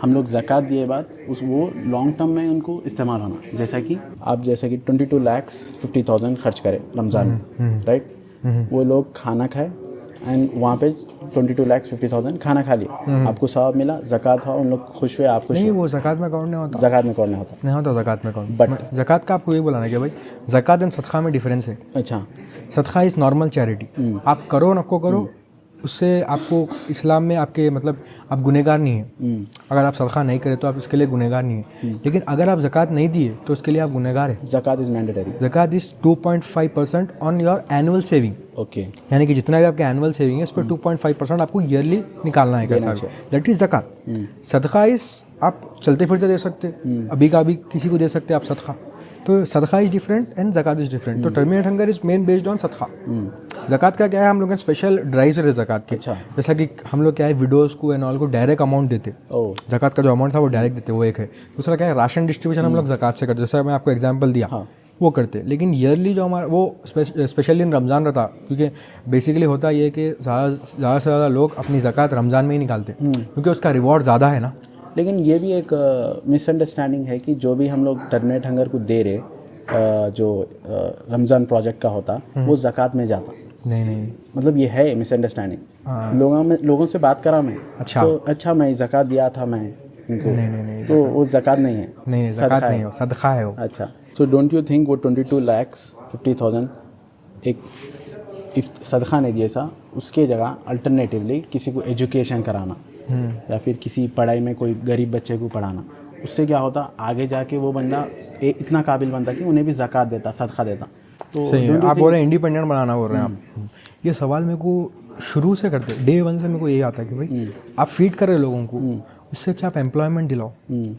हम लोग ज़कात दिए बाद वो लॉन्ग टर्म में उनको इस्तेमाल होना। जैसा कि आप 22,50,000 खर्च करें रमज़ान में, राइट? वो लोग खाना खाए एंड वहाँ पे 22,50,000 खाना खा लिया, आपको सवाब मिला, ज़कात हुआ, उन लोग खुश हुए, आप खुश नहीं, हुए। वो ज़कात में काउंट नहीं होता। ज़कात में कौन नहीं होता? नहीं होता ज़कात में काउंट। बट ज़कात का आपको ये बोलाना कि भाई ज़कात एंड सदका में डिफरेंस है। अच्छा, सदका इज़ नॉर्मल चैरिटी, आप करो नको करो, उससे आपको इस्लाम में आपके मतलब आप गुनहगार नहीं है। अगर आप सदका नहीं करें तो आप उसके लिए गुनहगार नहीं है, लेकिन अगर आप ज़कात नहीं दिए तो उसके लिए आप गुनहगार है। ज़कात इज़ मैंडेटरी। ज़कात is 2.5% on your annual saving, okay, यानी कि जितना भी आपके एनुअल सेविंग है उस पर 2.5% आपको ईयरली निकालना है कैसा, दैट इज़ ज़कात। सदका इज़ आप चलते फिरते दे सकते, अभी का अभी किसी को दे सकते आप सदका। तो सदका इज़ डिफरेंट एंड ज़कात इज़ डिफरेंट। तो terminate hunger is main based on सदका। ज़कात का क्या है, हम लोग स्पेशल ड्राइव्स है ज़कात के। अच्छा, जैसा कि हम लोग क्या है विडोज़ को एंड ऑल को डायरेक्ट अमाउंट देते, ज़कात का जो अमाउंट था वो डायरेक्ट देते, वो एक है। दूसरा क्या है, राशन डिस्ट्रीब्यूशन हम लोग ज़कात से करते, जैसा मैं आपको एग्जांपल दिया वो करते। लेकिन ईयरली जो हमारा वो स्पेशली इन रमज़ान रहता, क्योंकि बेसिकली होता ये है कि ज़्यादा से ज़्यादा लोग अपनी ज़कात रमज़ान में ही निकालते, क्योंकि उसका रिवॉर्ड ज़्यादा है ना। लेकिन ये भी एक मिसअंडरस्टैंडिंग है कि जो भी हम लोग टर्मिनेट हंगर को दे रहे, जो रमज़ान प्रोजेक्ट का होता वो ज़कात में जाता। नहीं मतलब ये है मिसअंडरस्टैंडिंग। लोगों से बात करा मैं, अच्छा। तो अच्छा मैं ज़कात दिया था मैं इनको, नहीं, तो वो ज़कात नहीं है, नहीं ज़कात नहीं हो, सदका है वो। अच्छा। सो डोंट यू थिंक वो 22,50,000 एक सदका नहीं दिए सा, उसके जगह अल्टरनेटिवली किसी को एजुकेशन कराना या फिर किसी पढ़ाई में कोई गरीब बच्चे को पढ़ाना, उससे क्या होता आगे जाके वो बंदा इतना काबिल बनता कि उन्हें भी ज़कात देता, सदका देता। तो सही है, आप बोल रहे हैं इंडिपेंडेंट बनाना बोल रहे हैं आप। ये सवाल मेरे को शुरू से करते डे वन से मेरे को यही आता है कि भाई आप फीड कर रहे हो लोगों को, उससे अच्छा आप एम्प्लॉयमेंट दिलाओ,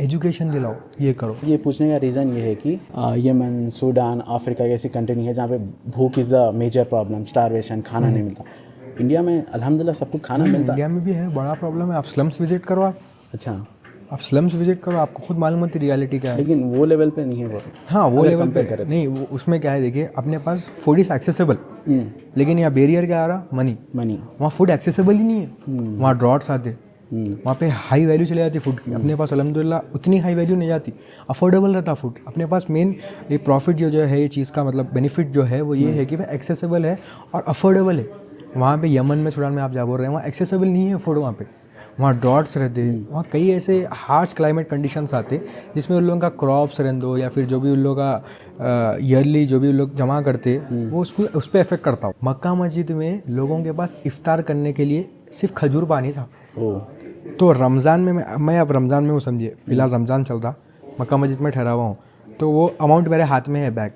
एजुकेशन दिलाओ, ये करो। ये पूछने का रीज़न ये है कि यमन, सूडान, अफ्रीका जैसी कंट्री नहीं है जहाँ पे भूख is a major problem, starvation, खाना नहीं मिलता। इंडिया में अल्हम्दुलिल्लाह सब कुछ खाना मिलता। इंडिया में भी है, बड़ा प्रॉब्लम है। आप स्लम्स विजिट करो, अच्छा, आप स्लम्स विजिट करो, आपको खुद मालूम होती रियलिटी क्या है। लेकिन वो लेवल पे नहीं है वो। हाँ, वो लेवल पे नहीं, वो उसमें क्या है, देखिए अपने पास फूड इज एक्सेसिबल, लेकिन यहाँ बैरियर क्या आ रहा, मनी। वहाँ फूड एक्सेसिबल ही नहीं है, वहाँ ड्रॉट्स आते, वहाँ पे हाई वैल्यू चली जाती फूड की। अपने पास अल्हम्दुलिल्लाह उतनी हाई वैल्यू नहीं जाती, अफोर्डेबल रहता फूड अपने पास। मेन ये प्रॉफिट जो है, ये चीज़ का मतलब बेनिफिट जो है वो ये है कि भाई एक्सेसिबल है और अफोर्डेबल है। वहाँ पे यमन में, सूडान में आप जा बोल रहे हैं, वहाँ एक्सेसिबल नहीं है फूड। वहाँ पे वहाँ ड्रॉट्स रहते हैं, वहाँ कई ऐसे हार्श क्लाइमेट कंडीशंस आते जिसमें उन लोगों का क्रॉप्स रहने दो या फिर जो भी उन लोगों का ईयरली जो भी उन लोग जमा करते वो उसको उस पर इफेक्ट करता हो। मक्का मस्जिद में लोगों के पास इफ्तार करने के लिए सिर्फ खजूर पानी था। तो रमज़ान में मैं अब रमज़ान में हूँ, समझिए फ़िलहाल रमज़ान चल रहा, मक्का मस्जिद में ठहरा हुआ हूँ, तो वो अमाउंट मेरे हाथ में है बैग।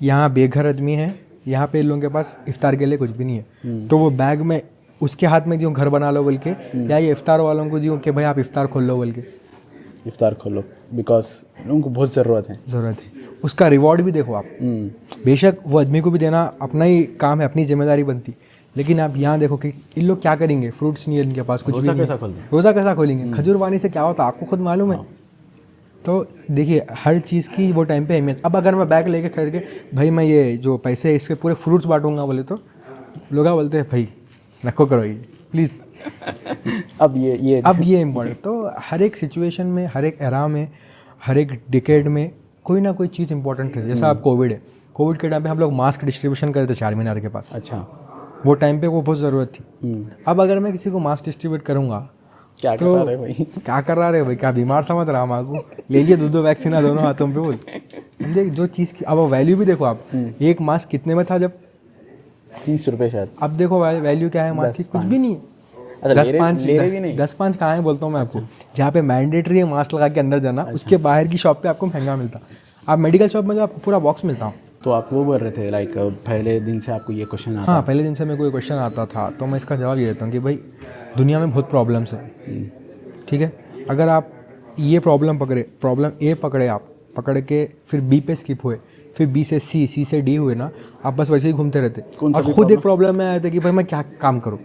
यहाँ बेघर आदमी है, यहाँ पे लोगों के पास इफ्तार के लिए कुछ भी नहीं है, तो वो बैग में उसके हाथ में दियो घर बना लो बोल के, या ये इफ्तार वालों को दियो कि भाई आप इफ्तार खोल लो बोल के, इफ्तार खोलो, बिकॉज उनको बहुत ज़रूरत है। उसका रिवॉर्ड भी देखो आप। बेशक वो आदमी को भी देना अपना ही काम है, अपनी जिम्मेदारी बनती, लेकिन आप यहाँ देखो कि इन लोग क्या करेंगे, फ्रूट्स नहीं है इनके पास, कुछ भी नहीं, रोज़ा कैसा खोलेंगे, खजूर पानी से क्या होता है आपको खुद मालूम है। तो देखिए हर चीज़ की वो टाइम पे अहमियत। अब अगर मैं बैग लेके खरीद के भाई मैं ये जो पैसे इसके पूरे फ्रूट्स बांटूंगा बोले, तो लोग बोलते हैं भाई रखो करो ये प्लीज़। अब ये इम्पोर्टेंट। तो हर एक सिचुएशन में, हर एक एरा में, हर एक डिकेड में कोई ना कोई चीज़ इंपॉर्टेंट है। जैसा अब कोविड है, कोविड के टाइम पे हम लोग मास्क डिस्ट्रीब्यूशन कर रहे थे चार मीनार के पास। अच्छा, वो टाइम पे वो बहुत ज़रूरत थी। अब अगर मैं किसी को मास्क डिस्ट्रीब्यूट करूँगा, क्या तो कर रहा है भाई, क्या कर रहा है भाई, क्या बीमार समझ रहा मांगू, ले लिए दो वैक्सीन दोनों हाथों पे बोल। समझे जो चीज़ की अब वैल्यू भी देखो आप। एक मास्क कितने में था जब, 30 रुपये शायद। अब देखो वैल्यू क्या है मास्क की, कुछ भी नहीं है। 10-5 कहाँ है बोलता हूँ मैं आपको। जहाँ पे मैंडेटरी है मास्क लगा के अंदर जाना, उसके बाहर की शॉप पे आपको महंगा मिलता। आप मेडिकल शॉप में जो आपको पूरा बॉक्स मिलता हूँ। तो आप वो बोल रहे थे लाइक पहले दिन से आपको ये क्वेश्चन आता? हाँ, पहले दिन से मेरे को ये क्वेश्चन आता था, तो मैं इसका जवाब ये देता हूँ कि भाई दुनिया में बहुत प्रॉब्लम्स है, ठीक है। अगर आप ये प्रॉब्लम ए पकड़े, आप पकड़ के फिर बी पे स्किप हुए, फिर बी से सी से डी हुए ना, आप बस वैसे ही घूमते रहते और खुद एक प्रॉब्लम में आए थे कि भाई मैं क्या काम करूँ।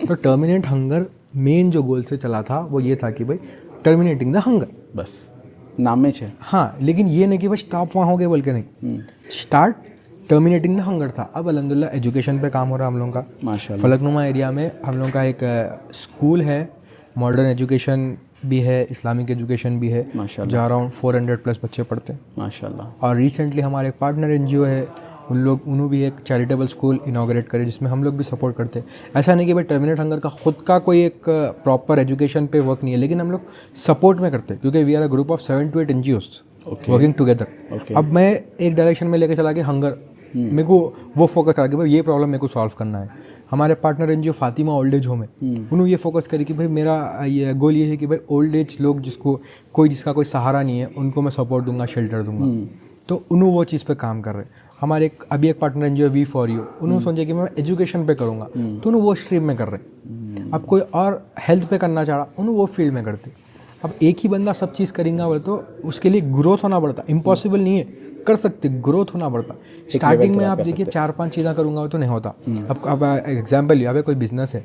तो टर्मिनेट हंगर मेन जो गोल से चला था वो ये था कि भाई टर्मिनेटिंग द हंगर, बस नाम में है। हाँ, लेकिन ये नहीं कि भाई स्टॉप वहाँ हो गए बोल के नहीं, स्टार्ट टर्मिनेटिंग द हंगर था। अब अल्हम्दुलिल्लाह एजुकेशन पे काम हो रहा है हम लोगों का। माशाल्लाह। फलकनुमा एरिया में हम लोगों का एक स्कूल है, मॉडर्न एजुकेशन भी है, इस्लामिक एजुकेशन भी है, जहाँ अराउंड 400+ बच्चे पढ़ते हैं माशाल्लाह। और रिसेंटली हमारे एक पार्टनर NGO है, उन्होंने भी एक चैरिटेबल स्कूल इनॉग्रेट करे जिसमें हम लोग भी सपोर्ट करते हैं। ऐसा नहीं कि भाई टर्मिनेट हंगर का खुद का कोई एक प्रॉपर एजुकेशन पे वर्क नहीं है, लेकिन हम लोग सपोर्ट में करते हैं क्योंकि we are a group of 7 to 8 NGOs working together. अब मैं एक डायरेक्शन में लेके चला कि हंगर मेरे को वो फोकस करा कि भाई ये प्रॉब्लम मेरे को सॉल्व करना है। हमारे partner NGO Fatima old age home है, उन्होंने ये फोकस करी कि भाई मेरा ये गोल ये है कि भाई ओल्ड एज लोग जिसका कोई सहारा नहीं है उनको मैं सपोर्ट दूंगा, शेल्टर दूंगा। तो उन्होंने वो चीज़ पे काम कर रहे हैं। हमारे अभी एक पार्टनर NGO V4U, उन्होंने सोचा कि मैं एजुकेशन पे करूँगा, तो उन्होंने वो स्ट्रीम में कर रहे। अब कोई और हेल्थ पे करना चाह रहा, उन्होंने वो फील्ड में करते। अब एक ही बंदा सब चीज़ करेंगा बोले तो उसके लिए ग्रोथ होना पड़ता, इम्पॉसिबल नहीं है, कर सकते, ग्रोथ होना पड़ता। स्टार्टिंग में आप देखिए 4-5 चीज़ें करूँगा तो नहीं होता। अब एग्जाम्पल यहाँ पे कोई बिजनेस है,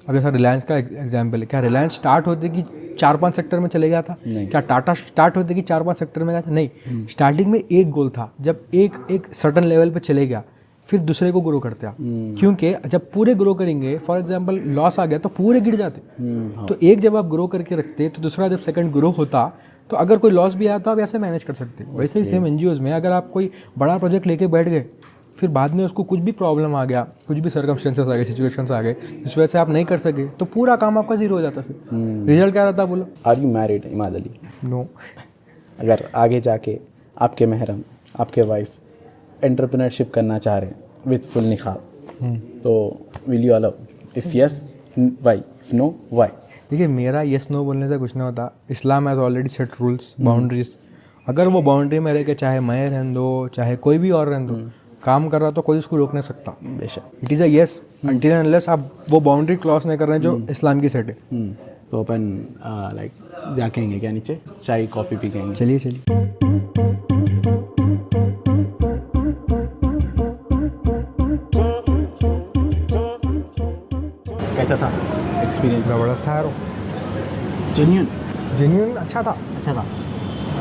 अब जैसा रिलायंस का एग्जाम्पल है, क्या रिलायंस स्टार्ट होते कि 4-5 सेक्टर में चले गया था? क्या टाटा स्टार्ट होते कि 4-5 सेक्टर में गया था? नहीं, स्टार्टिंग में एक गोल था। जब एक सर्टन लेवल पे चले गया फिर दूसरे को ग्रो करते आप, क्योंकि जब पूरे ग्रो करेंगे, फॉर एग्जांपल लॉस आ गया तो पूरे गिर जाते। तो एक जब आप ग्रो करके रखते तो दूसरा जब सेकंड ग्रो होता तो अगर कोई लॉस भी आया तो आप ऐसे मैनेज कर सकते हैं। वैसे ही सेम एनजीओज़ में अगर आप कोई बड़ा प्रोजेक्ट लेके बैठ गए, फिर बाद में उसको कुछ भी प्रॉब्लम आ गया, कुछ भी सर्कमस्टेंसेस आ गए, सिचुएशंस आ गए, जिस वजह से आप नहीं कर सके, तो पूरा काम आपका जीरो हो जाता। फिर रिजल्ट क्या रहता बोलो? Are you married Imad Ali? No. अगर आगे जाके आपके महरम, आपके वाइफ एंटरप्रेन्योरशिप करना चाह रहे हैं विद फुल निकाब, तो will you allow? If yes, why? If no, why? देखिए, मेरा येस नो बोलने से कुछ नहीं होता। Islam has already set rules, boundaries. अगर वो बाउंड्री में रह के चाहे मैं रहने दो, चाहे कोई भी और रहने दो, काम कर रहा तो कोई उसको रोक नहीं सकता। बेशक। It is a yes until and unless आप वो बाउंड्री क्रॉस नहीं कर रहे हैं जो इस्लाम की सेट है। तो अपन लाइक जाके आएंगे क्या नीचे, चाय कॉफ़ी पी के आएंगे? चलिए चलिए। कैसा था एक्सपीरियंस? ज़बरदस्त था यार, जेन्यून अच्छा था। अच्छा था।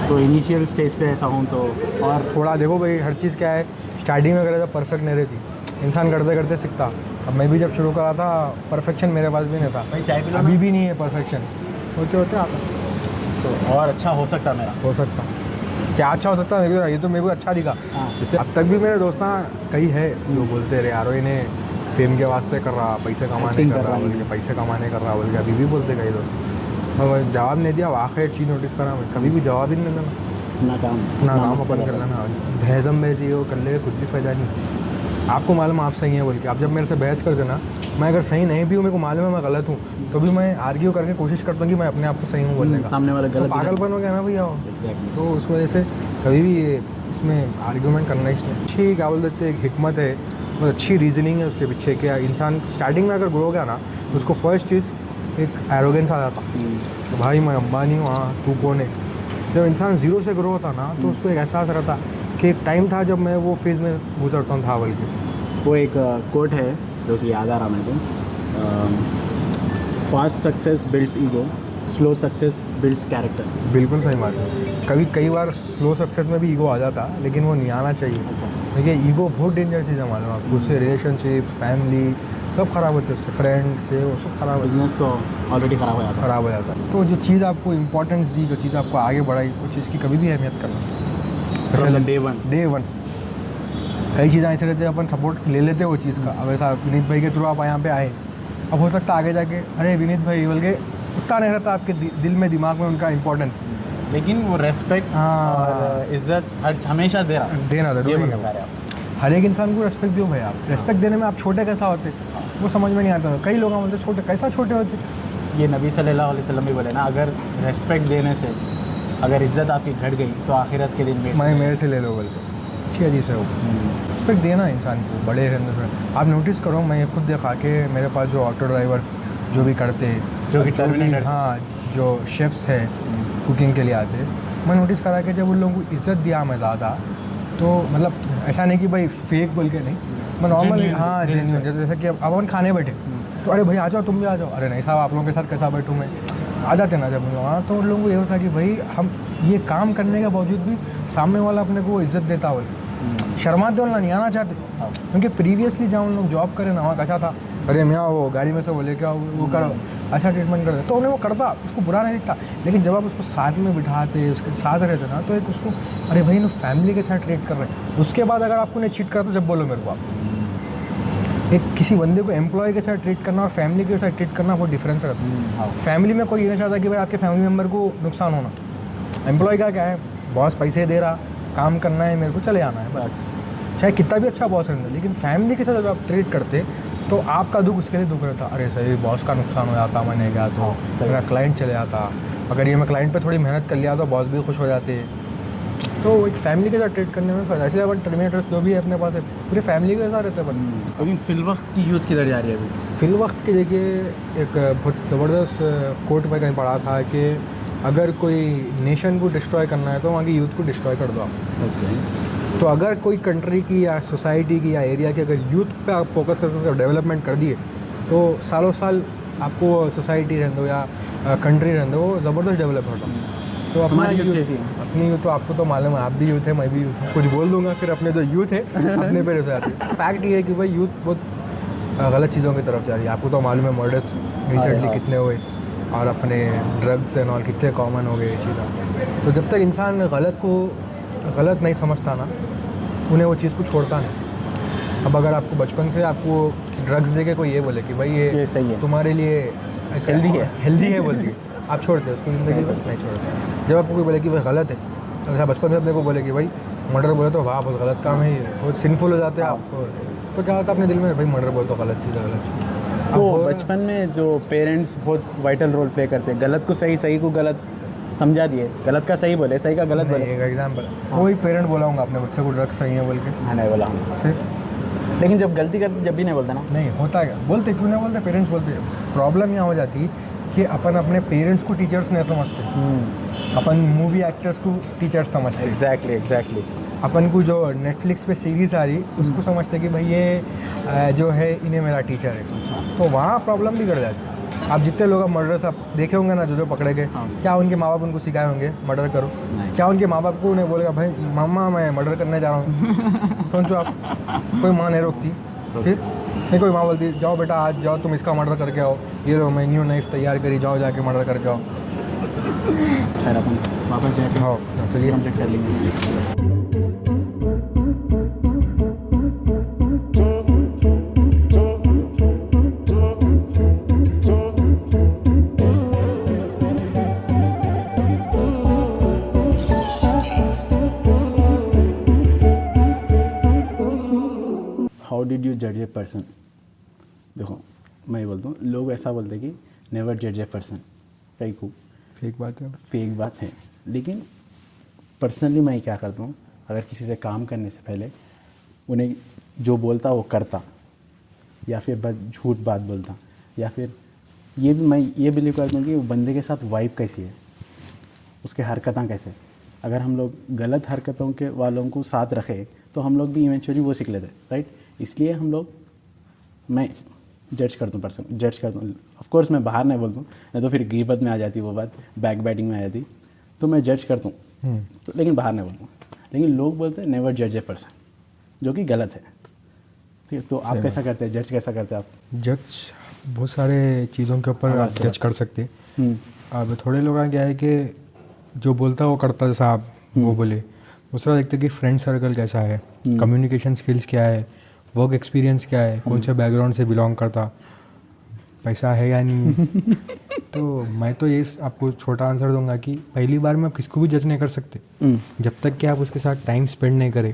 तो इनिशियल स्टेज पे ऐसा हूँ तो और थोड़ा देखो भाई, हर चीज़ क्या है, स्टार्टिंग में अगर परफेक्ट नहीं रहती, इंसान करते करते सीखता। अब मैं भी जब शुरू करा था, परफेक्शन मेरे पास भी नहीं था भाई, चाय पी लो। अभी भी नहीं है परफेक्शन, होते होते आता तो और अच्छा हो सकता मेरा। हो सकता। क्या अच्छा हो सकता है, ये तो मेरे को अच्छा दिखा। जैसे अब तक भी मेरे दोस्त कई है जो बोलते रहे यारो इन्हें फेम के वास्ते कर रहा, पैसे कमाने कर रहा बोल के, पैसे कमाने कर रहा बोल के, अभी भी बोलते कई दोस्त। मैं जवाब नहीं दिया, आखिर चीज़ नोटिस करा, मैं कभी भी जवाब ही नहीं देना। ना काम अपन कर लेना, बहज़म में चाहिए कर ले, कुछ भी फ़ायदा नहीं। आपको मालूम आप सही है बोल के, आप जब मेरे से बहस कर देना, मैं अगर सही नहीं भी हूँ, मेरे को मालूम है मैं गलत हूँ, तो भी मैं आर्ग्यू करके कोशिश करता हूँ कि मैं अपने आप को सही हूँ बोलने का। सामने वाला गलत, पागलपन हो गया ना भैया। एग्जैक्टली। तो उस वजह से कभी भी इसमें आर्ग्यूमेंट करना ही नहीं। अच्छी क्या बोल देते, एक हिकमत है, बहुत अच्छी रीजनिंग है उसके पीछे। क्या इंसान स्टार्टिंग में अगर ग्रो हो गया ना, उसको फर्स्ट चीज़ एक एरोगेंस आ जाता तो भाई मैं अंबानी हूँ, हाँ तू कौन है। जब इंसान ज़ीरो से ग्रो होता ना, तो उसको एक एहसास रहता कि एक टाइम था जब मैं वो फेज़ में गुजरता था बल्कि। वो एक कोट है जो कि याद आ रहा मेरे को, fast success builds ego, slow success builds character. बिल्कुल सही बात है। कई बार स्लो सक्सेस में भी ईगो आ जाता, लेकिन वो नहीं आना चाहिए। अच्छा। देखिए, ईगो बहुत डेंजर चीज़ है मालूम आपको। उससे रिलेशनशिप, फैमिली सब ख़राब होते हैं, उससे फ्रेंड से वो सब ख़राब हो बिजनेस तो ऑलरेडी ख़राब हो जाता है। तो जो चीज़ आपको इंपॉर्टेंस दी, जो चीज़ आपको आगे बढ़ाई, वो चीज़ की कभी भी अहमियत करना। डे वन कई चीज़ें ऐसे रहते हैं, अपन सपोर्ट ले लेते हैं वो चीज़ का। अब ऐसा विनीत भाई के थ्रू आप यहाँ पे आए, अब हो सकता है आगे जाके अरे विनीत भाई बोल के उतना नहीं रहता आपके दिल में, दिमाग में उनका इंपॉर्टेंस, लेकिन वो रेस्पेक्ट और इज्जत हमेशा देना ज़रूरी है। हर एक इंसान को रेस्पेक्ट दो भाई। आप रेस्पेक्ट देने में आप छोटे कैसा होते वो समझ में नहीं आता। कई लोग बोलते छोटे कैसा छोटे होते। ये नबी सल्लल्लाहु अलैहि वसल्लम भी बोले ना, अगर रेस्पेक्ट देने से अगर इज्जत आपकी घट गई तो आखिरत के दिन मेरे से ले लो बोलते। अच्छी अजीब से हो रेस्पेक्ट देना इंसान को, बड़े रहने से। आप नोटिस करो, मैं खुद देखा कि मेरे पास जो ऑटो ड्राइवर्स जो भी करते, जो कि टर्मिनेटर, हाँ जो शेफ्स है कुकिंग के लिए आते, मैं नोटिस करा कि जब उन लोगों को इज़्ज़त दिया मैं ज़्यादा, तो मतलब ऐसा नहीं कि भाई फेक बोल के नहीं, मैं नॉर्मल, हाँ जेन्युइन। जैसे कि अब अपन खाने बैठे तो अरे भाई आ जाओ, तुम भी आ जाओ। अरे नहीं साहब, आप लोगों के साथ कैसा बैठूँ मैं, आ जाते ना जब वहाँ। तो उन लोगों को ये होता कि भाई हम ये काम करने के बावजूद भी सामने वाला अपने को इज्जत देता हो, शर्माते हो ना, नहीं आना चाहते। क्योंकि प्रीवियसली जहाँ उन लोग जॉब करें ना, वहाँ कैसा था, अरे मैं वो गाड़ी में से वो लेके आओ, वो करो, अच्छा ट्रीटमेंट करते, तो उन्हें वो करता, उसको बुरा नहीं दिखता। लेकिन जब आप उसको साथ में बिठाते, उसके साथ रहते ना, तो एक उसको अरे भाई ना फैमिली के साथ ट्रीट कर रहे हैं। उसके बाद अगर आपको नहीं चीट करता, जब बोलो मेरे को आप, एक किसी बंदे को एम्प्लॉय के साथ ट्रीट करना और फैमिली के साथ ट्रीट करना बहुत डिफरेंस रहता है। फैमिली में कोई ये नहीं चाहता कि भाई आपके फैमिली मेम्बर को नुकसान होना। एम्प्लॉय का क्या है, बॉस पैसे दे रहा, काम करना है, मेरे को चले आना है बस, चाहे कितना भी अच्छा बॉस रहता। लेकिन फैमिली के साथ जब आप ट्रीट करते तो आपका दुख उसके लिए दुख रहता, अरे सही बॉस का नुकसान हो जाता, मैंने गया तो मेरा क्लाइंट चले जाता, अगर ये मैं क्लाइंट पे थोड़ी मेहनत कर लिया तो बॉस भी खुश हो जाते। तो एक फैमिली के साथ ट्रीट करने में फ़ायदा। इसलिए अपन टर्मिनेटर्स जो भी है अपने पास है, पूरे फैमिली के साथ रहते हैं अपन। अभी फिल वक्त की यूथ किधर जा रही है अभी? फिल वक्त की देखिए, एक बहुत ज़बरदस्त कोट में कहीं पढ़ा था कि अगर कोई नेशन को डिस्ट्रॉय करना है तो वहाँ की यूथ को डिस्ट्रॉय कर दो आप। ओके। तो अगर कोई कंट्री की या सोसाइटी की या एरिया की अगर यूथ पे आप फोकस करते हो, डेवलपमेंट कर दिए, तो सालों साल आपको सोसाइटी रहने दो या कंट्री रहने दो, वो ज़बरदस्त डेवलप होता है। तो हमारी यूथ कैसी है? अपनी यूथ तो आपको तो मालूम है, आप भी यूथ है, मैं भी यूथ हूँ। कुछ बोल दूंगा फिर अपने जो यूथ है अपने पे रहते जाते हैं। फैक्ट ये है कि भाई यूथ बहुत गलत चीज़ों की तरफ जा रही है। आपको तो मालूम है मर्डर्स रिसेंटली कितने हुए, और अपने ड्रग्स एंड ऑल कितने कॉमन हो गए ये चीज़ें। तो जब तक इंसान गलत को गलत नहीं समझता ना, उन्हें वो चीज़ को छोड़ता नहीं। अब अगर आपको बचपन से आपको ड्रग्स दे के कोई ये बोले कि भाई ये सही है, तुम्हारे लिए हेल्दी है बोल के आप छोड़ते हो उसको ज़िंदगी में? नहीं छोड़ते। जब आपको कोई बोले कि भाई गलत है, अगर बचपन से अपने को बोले कि भाई मर्डर बोले तो वाह बहुत गलत काम है ये, बहुत सिंफुल हो जाते हैं आप, तो क्या होता है अपने दिल में, भाई मर्डर बोले तो गलत चीज़ है, गलत चीज़। तो बचपन में जो पेरेंट्स बहुत वाइटल रोल प्ले करते हैं, गलत को सही, सही को गलत समझा दिए, गलत का सही बोले, सही का गलत बोले। एक एग्जाम्पल, कोई पेरेंट बोलाऊंगा अपने बच्चे को ड्रग्स सही है बोल के? हाँ, नहीं बोला। फिर लेकिन जब गलती करते जब भी नहीं बोलता ना। नहीं होता है, बोलते क्यों नहीं बोलते? पेरेंट्स बोलते। प्रॉब्लम यहाँ हो जाती कि अपन अपने पेरेंट्स को टीचर्स नहीं समझते, अपन मूवी एक्टर्स को टीचर्स समझते। एग्जैक्टली। अपन को जो नेटफ्लिक्स पे सीरीज़ आ रही उसको समझते कि भाई ये जो है इन्हें मेरा टीचर है, तो वहाँ प्रॉब्लम भी कर जाती है। आप जितने लोग मर्डर्स आप देखे होंगे ना, जो पकड़े गए, क्या उनके माँ बाप उनको सिखाए होंगे मर्डर करो? क्या उनके माँ बाप को उन्हें बोलेगा भाई मामा मैं मर्डर करने जा रहा हूँ? सोचो आप, कोई माँ नहीं रोकती। फिर नहीं, कोई माँ बोलती जाओ बेटा आज जाओ तुम इसका मर्डर करके आओ, ये लो मैं न्यू नाइफ तैयार करी, जाओ जाके मर्डर करके आओ। खैर अपन वापस जाके हाँ चलिए कंप्लीट कर लेंगे। हाउ डिड यू जज ए पर्सन? देखो मैं ये बोलता हूँ, लोग ऐसा बोलते हैं कि नेवर जज ए पर्सन, फेक बात है। फेक बात है, लेकिन पर्सनली मैं क्या करता हूँ, अगर किसी से काम करने से पहले उन्हें जो बोलता वो करता, या फिर बस झूठ बात बोलता, या फिर ये भी मैं ये बिलीव करता हूँ कि वो बंदे के साथ वाइब कैसी है, उसके हरकतें कैसे। अगर हम लोग गलत हरकतों के वालों को साथ रखें तो हम लोग भी इवेंचुअली वो सीख लेते हैं, राइट? इसलिए हम लोग, मैं जज करता हूँ, पर्सन जज करता हूँ। ऑफ कोर्स मैं बाहर नहीं बोलता हूँ, नहीं तो फिर गीबत में आ जाती वो बात, बैक बैटिंग में आ जाती, तो मैं जज करता हूँ तो, लेकिन बाहर नहीं बोलता हूँ। लेकिन लोग बोलते हैं नेवर जज ए पर्सन, जो कि गलत है। ठीक है, तो आप कैसा करते हैं, जज कैसा करते हैं आप? जज बहुत सारे चीज़ों के ऊपर आप जज कर सकते। अब थोड़े लोग क्या है कि जो बोलता वो करता, जैसा आप वो बोले। दूसरा देखते कि फ्रेंड सर्कल कैसा है, कम्युनिकेशन स्किल्स क्या है, वर्क एक्सपीरियंस क्या है, कौन से बैकग्राउंड से बिलोंग करता, पैसा है या नहीं। तो मैं तो ये आपको छोटा आंसर दूंगा कि पहली बार में आप किसको भी जज नहीं कर सकते जब तक कि आप उसके साथ टाइम स्पेंड नहीं करें।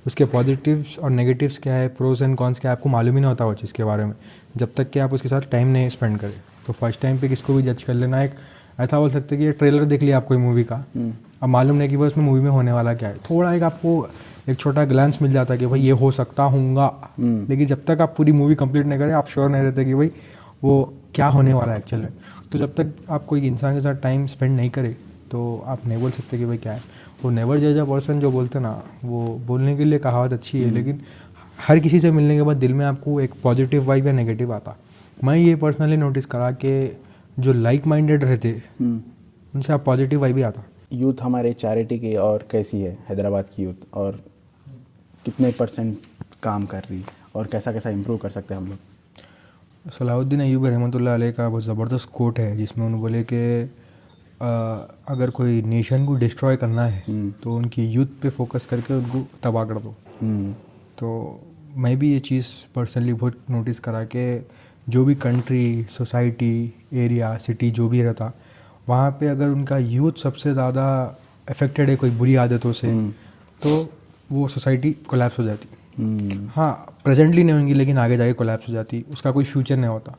उसके पॉजिटिव्स और नेगेटिव्स क्या है, प्रोज एंड कॉन्स क्या है, आपको मालूम ही नहीं होता वो चीज़ के बारे में जब तक कि आप उसके साथ टाइम नहीं स्पेंड करें। तो फर्स्ट टाइम पे किसको भी जज कर लेना, एक ऐसा बोल सकते कि ये ट्रेलर देख लिया आप कोई मूवी का, अब मालूम नहीं कि भाई उसमें मूवी में होने वाला क्या है, थोड़ा एक आपको एक छोटा ग्लांस मिल जाता है कि भाई ये हो सकता होगा, लेकिन जब तक आप पूरी मूवी कंप्लीट नहीं करें आप श्योर नहीं रहते कि भाई वो क्या होने वाला है एक्चुअल में। तो जब तक आप कोई इंसान के साथ टाइम स्पेंड नहीं करें तो आप नहीं बोल सकते कि भाई क्या है। वो नेवर जज अ पर्सन जो बोलते ना, वो बोलने के लिए कहावत अच्छी है, लेकिन हर किसी से मिलने के बाद दिल में आपको एक पॉजिटिव वाइब या नेगेटिव आता। मैं ये पर्सनली नोटिस करा कि जो लाइक माइंडेड रहते उनसे आप पॉजिटिव वाइब ही आता। यूथ हमारे चैरिटी की और कैसी है हैदराबाद की यूथ, और कितने % काम कर रही, और कैसा कैसा इम्प्रूव कर सकते हैं हम लोग? सलाहुद्दीन अय्यूबी रहमतुल्लाह अलैह का बहुत ज़बरदस्त कोट है जिसमें उन्होंने बोले कि अगर कोई नेशन को डिस्ट्रॉय करना है तो उनकी यूथ पे फोकस करके उनको तबाह कर दो। तो मैं भी ये चीज़ पर्सनली बहुत नोटिस करा कि जो भी कंट्री, सोसाइटी, एरिया, सिटी जो भी रहता, वहाँ पे अगर उनका यूथ सबसे ज़्यादा अफेक्टेड है कोई बुरी आदतों से तो वो सोसाइटी कोलैप्स हो जाती। हाँ प्रेजेंटली नहीं होंगी लेकिन आगे जाके कोलैप्स हो जाती, उसका कोई फ्यूचर नहीं होता।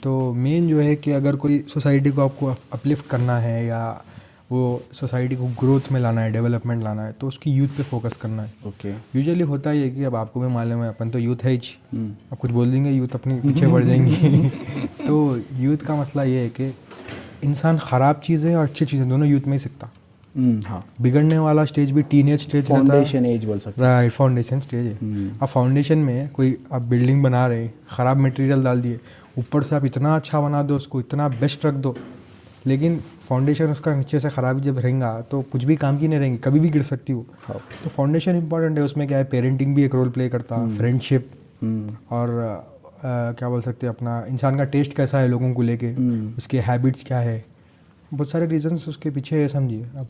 तो मेन जो है कि अगर कोई सोसाइटी को आपको अपलिफ्ट करना है या वो सोसाइटी को ग्रोथ में लाना है, डेवलपमेंट लाना है, तो उसकी यूथ पे फोकस करना है। ओके। यूजुअली होता ही है कि अब आपको भी मालूम है अपन तो यूथ है ही, अब कुछ बोल देंगे यूथ अपने पीछे बढ़ जाएंगी। तो यूथ का मसला ये है कि इंसान ख़राब चीज़ें और अच्छी चीज़ें दोनों यूथ में ही सीखता। हाँ, बिगड़ने वाला स्टेज भी टीनेज स्टेज, फाउंडेशन एज बोल सकते हैं। राइट, फाउंडेशन स्टेज है। अब फाउंडेशन में कोई आप बिल्डिंग बना रहे हैं, ख़राब मटेरियल डाल दिए, ऊपर से आप इतना अच्छा बना दो उसको, इतना बेस्ट रख दो, लेकिन फाउंडेशन उसका नीचे से ख़राबी जब रहेगा तो कुछ भी काम की नहीं रहेंगी, कभी भी गिर सकती हो। तो फाउंडेशन इंपॉर्टेंट है। उसमें क्या है, पेरेंटिंग भी एक रोल प्ले करता, फ्रेंडशिप, और क्या बोल सकते हैं अपना इंसान का टेस्ट कैसा है लोगों को लेके, उसके हैबिट्स क्या है, बहुत सारे रीजंस उसके पीछे है, समझिए। अब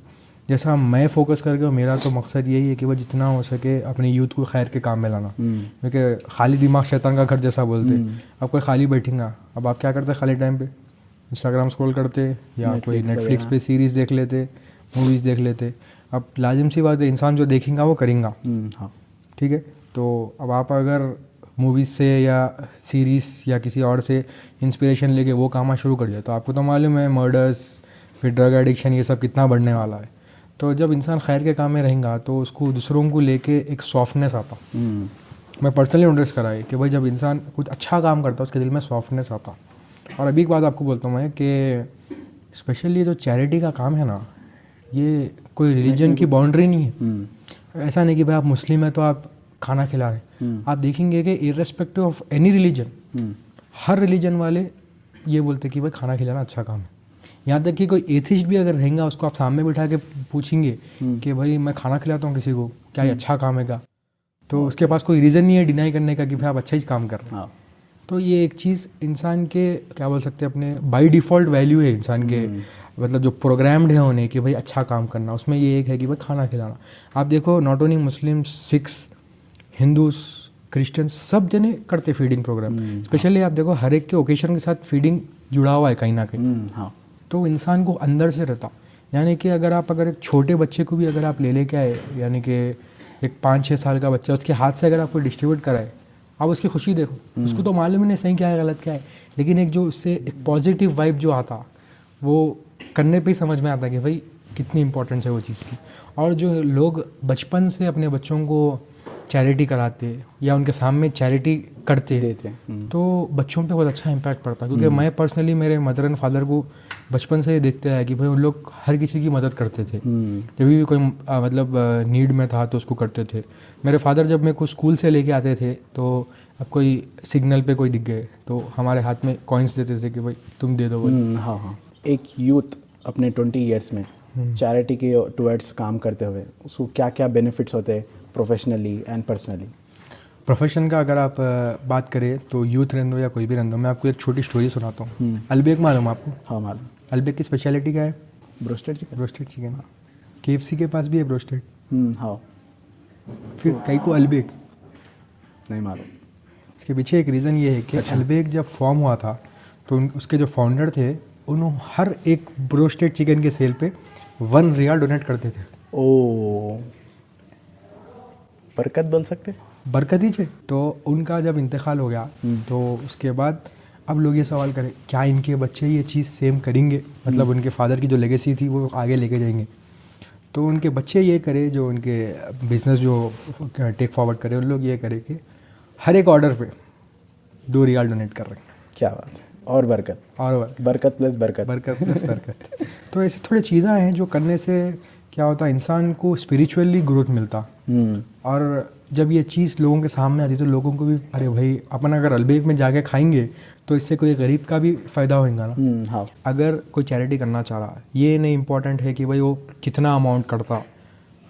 जैसा मैं फोकस करके, मेरा तो मकसद यही है कि वो जितना हो सके अपने यूथ को खैर के काम में लाना, क्योंकि खाली दिमाग शैतान का घर जैसा बोलते। अब कोई खाली बैठेगा, अब आप क्या करते खाली टाइम पे? इंस्टाग्राम स्क्रॉल करते, या कोई नेटफ्लिक्स पे सीरीज़ देख लेते, मूवीज़ देख लेते। अब लाजिम सी बात है, इंसान जो देखेगा वो करेगा। हाँ, ठीक है। तो अब आप अगर मूवीज़ से या सीरीज़ या किसी और से इंस्पिरेशन लेके वो काम शुरू कर दिया, तो आपको तो मालूम है मर्डर्स, फिर ड्रग एडिक्शन, ये सब कितना बढ़ने वाला है। तो जब इंसान खैर के काम में रहेगा तो उसको दूसरों को लेके एक सॉफ्टनेस आता। मैं पर्सनली नोटिस करा है कि भाई जब इंसान कुछ अच्छा काम करता है उसके दिल में सॉफ्टनेस आता। और अभी एक बात आपको बोलता हूँ मैं कि स्पेशली जो चैरिटी का काम है ना, ये कोई रिलीजन की बाउंड्री नहीं है। ऐसा नहीं कि भाई आप मुस्लिम हैं तो आप खाना खिला रहे हैं। आप देखेंगे कि irrespective of any religion, her religion वाले ये बोलते कि भाई खाना खिलाना अच्छा काम है। यहाँ तक कि कोई एथिस्ट भी अगर रहेगा, उसको आप सामने बिठा के पूछेंगे कि भाई मैं खाना खिलाता हूँ किसी को, क्या ये अच्छा काम है क्या, तो उसके पास कोई रीज़न नहीं है डिनाई करने का कि भाई आप अच्छा ही काम कर रहे हैं। तो ये एक चीज़ इंसान के क्या बोल सकते हैं, अपने बाई डिफ़ॉल्ट वैल्यू है इंसान के, मतलब जो प्रोग्राम्ड है उन्हें कि भाई अच्छा काम करना, उसमें ये एक है कि भाई खाना खिलाना। आप देखो not only Muslims, Sikhs, Hindus, Christians, सब जने करते फीडिंग प्रोग्राम। स्पेशली आप देखो हर एक के ओकेशन के साथ फीडिंग जुड़ा हुआ है कहीं ना कहीं। तो इंसान को अंदर से रहता, यानी कि अगर एक छोटे बच्चे को भी अगर आप ले लेके आए, यानी कि एक 5-6 साल का बच्चा, उसके हाथ से अगर आपको डिस्ट्रीब्यूट कराए, आप उसकी खुशी देखो। उसको तो मालूम ही नहीं सही क्या है गलत क्या है, लेकिन एक जो उससे एक पॉजिटिव वाइब जो आता, वो करने पे ही समझ में आता कि भाई कितनी इंपॉर्टेंस है वो चीज़ की। और जो लोग बचपन से अपने बच्चों को चैरिटी कराते या उनके सामने चैरिटी करते तो बच्चों पे बहुत अच्छा इम्पैक्ट पड़ता। क्योंकि मैं पर्सनली मेरे मदर एंड फादर को बचपन से ही देखते हैं कि भाई उन लोग हर किसी की मदद करते थे। जब भी कोई मतलब नीड में था तो उसको करते थे। मेरे फादर जब मेरे को स्कूल से लेके आते थे, तो अब कोई सिग्नल पे कोई दिख गए तो हमारे हाथ में कॉइन्स देते थे कि भाई तुम दे दो। हाँ, एक यूथ अपने 20 ईयर्स में चैरिटी के टुवर्ड्स काम करते हुए उसको क्या क्या बेनिफिट्स होते हैं प्रोफेशनली एंड पर्सनली? प्रोफेशन का अगर आप बात करें तो यूथ रहने दो या कोई भी रहने दो, मैं आपको एक छोटी स्टोरी सुनाता हूँ। अलबेक मालूम आपको? हाँ मालूम। अलबेक की स्पेशलिटी क्या है? Bronsted chicken. Bronsted chicken. KFC के पास भी है ब्रोस्टेड। हाँ, फिर कई को अलबेक नहीं मालूम। इसके पीछे एक रीज़न ये है कि अलबेक जब फॉर्म हुआ था तो उसके जो फाउंडर थे उन्होंने हर एक ब्रोस्टेड चिकन के सेल पे 1 रियाल डोनेट करते थे। ओ, बरकत बोल सकते? बरकत ही थे। तो उनका जब इंतकाल हो गया तो उसके बाद अब लोग ये सवाल करें क्या इनके बच्चे ये चीज़ सेम करेंगे, मतलब उनके फादर की जो लेगेसी थी वो आगे लेके जाएंगे। तो उनके बच्चे ये करे, जो उनके बिजनेस जो टेक फॉरवर्ड करे, उन लोग ये करे कि हर एक ऑर्डर पे 2 रियाल डोनेट कर रहे हैं। क्या बात है। और बरकत प्लस बरकत। तो ऐसे थोड़ी चीज़ें हैं जो करने से क्या होता है, इंसान को स्पिरिचुअली ग्रोथ मिलता। और जब ये चीज़ लोगों के सामने आती तो लोगों को भी अरे भाई अपन अगर अलबेक में जाके खाएंगे तो इससे कोई गरीब का भी फ़ायदा होगा ना। हाँ। अगर कोई चैरिटी करना चाह रहा है, ये नहीं इम्पोर्टेंट है कि भाई वो कितना अमाउंट करता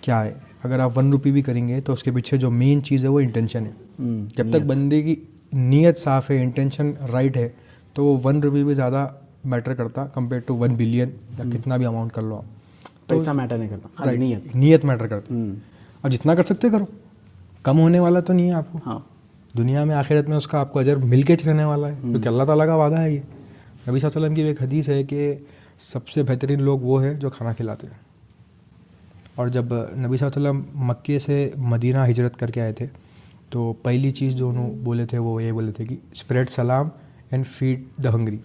क्या है। अगर आप 1 रुपये भी करेंगे तो उसके पीछे जो मेन चीज़ है वो इंटेंशन है। जब तक बंदे की नीयत साफ़ है, इंटेंशन राइट है, तो वो 1 रुपये भी ज़्यादा मैटर करता कंपेयर टू 1 बिलियन या कितना भी अमाउंट कर लो आप। तो पैसा मैटर नहीं करता, नीयत मैटर करती। अब जितना कर सकते करो, कम होने वाला तो नहीं है आपको। हाँ। दुनिया में आखिरत में उसका आपको अजर मिल के रहने वाला है, क्योंकि अल्लाह ताला का वादा है। ये नबी सल्लल्लाहु अलैहि वसल्लम की एक हदीस है कि सबसे बेहतरीन लोग वो है जो खाना खिलाते हैं। और जब नबी सल्लल्लाहु अलैहि वसल्लम मक्के से मदीना हिजरत करके आए थे तो पहली चीज़ जो उन्होंने बोले थे वो ये बोले थे कि स्प्रेड सलाम एंड फीड द हंग्री।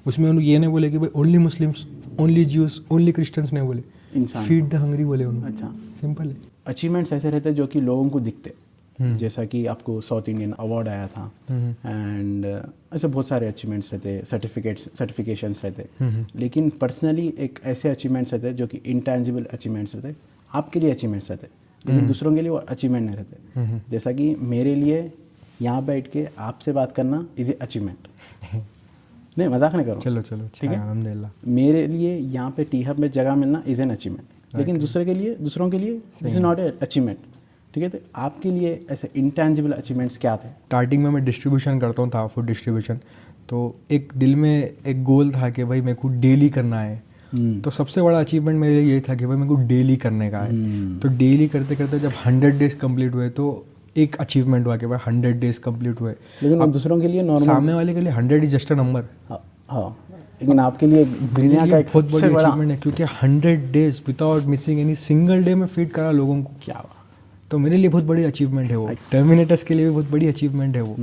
उसमें उन्होंने ये नहीं बोले कि भाई only Muslims, only juice, only Christians नहीं बोले, फीड द हंग्री बोले उन्होंने। अच्छा, सिंपल है। अचीवमेंट्स ऐसे रहते हैं जो कि लोगों को दिखते, जैसा कि आपको साउथ इंडियन अवार्ड आया था एंड ऐसे बहुत सारे अचीवमेंट्स रहते, सर्टिफिकेशंस रहते। लेकिन पर्सनली एक ऐसे अचीवमेंट्स रहते जो कि इंटेंजिबल अचीवमेंट्स रहते, आपके लिए अचीवमेंट्स रहते, लेकिन दूसरों के लिए वो अचीवमेंट नहीं रहते। जैसा कि मेरे लिए यहाँ बैठ के आपसे बात करना इज ए अचीवमेंट। नहीं, मजाक नहीं करो। चलो ठीक है, अल्हम्दुलिल्लाह। मेरे लिए यहाँ पे टी हब में जगह मिलना इज एन अचीवमेंट, लेकिन दूसरों के लिए this is not a achievement. ठीक है, तो आपके लिए ऐसे इंटेंजिबल अचीवमेंट्स क्या थे? स्टार्टिंग में मैं डिस्ट्रीब्यूशन करता हूँ था, फूड डिस्ट्रीब्यूशन। तो एक दिल में एक गोल था कि भाई मेरे को डेली करना है। तो सबसे बड़ा अचीवमेंट मेरे लिए यही था कि भाई मेरे को डेली करने का है। तो डेली करते करते जब 100 डेज कंप्लीट हुए तो एक अचीवमेंट हुआ कि भाई 100 डेज कंप्लीट हुए। लेकिन अब दूसरों के लिए नॉर्मल, सामने वाले के लिए 100 इज जस्ट अ नंबर। हाँ, लेकिन आपके लिए दुनिया का एक बहुत सबसे बड़ी बड़ा अचीवमेंट है, क्योंकि 100 days without missing any single day में फीड करा लोगों को। क्या तो मेरे लिए बहुत बड़ी अचीवमेंट है वो। टर्मिनेटर्स के लिए भी बहुत बड़ी अचीवमेंट है वो।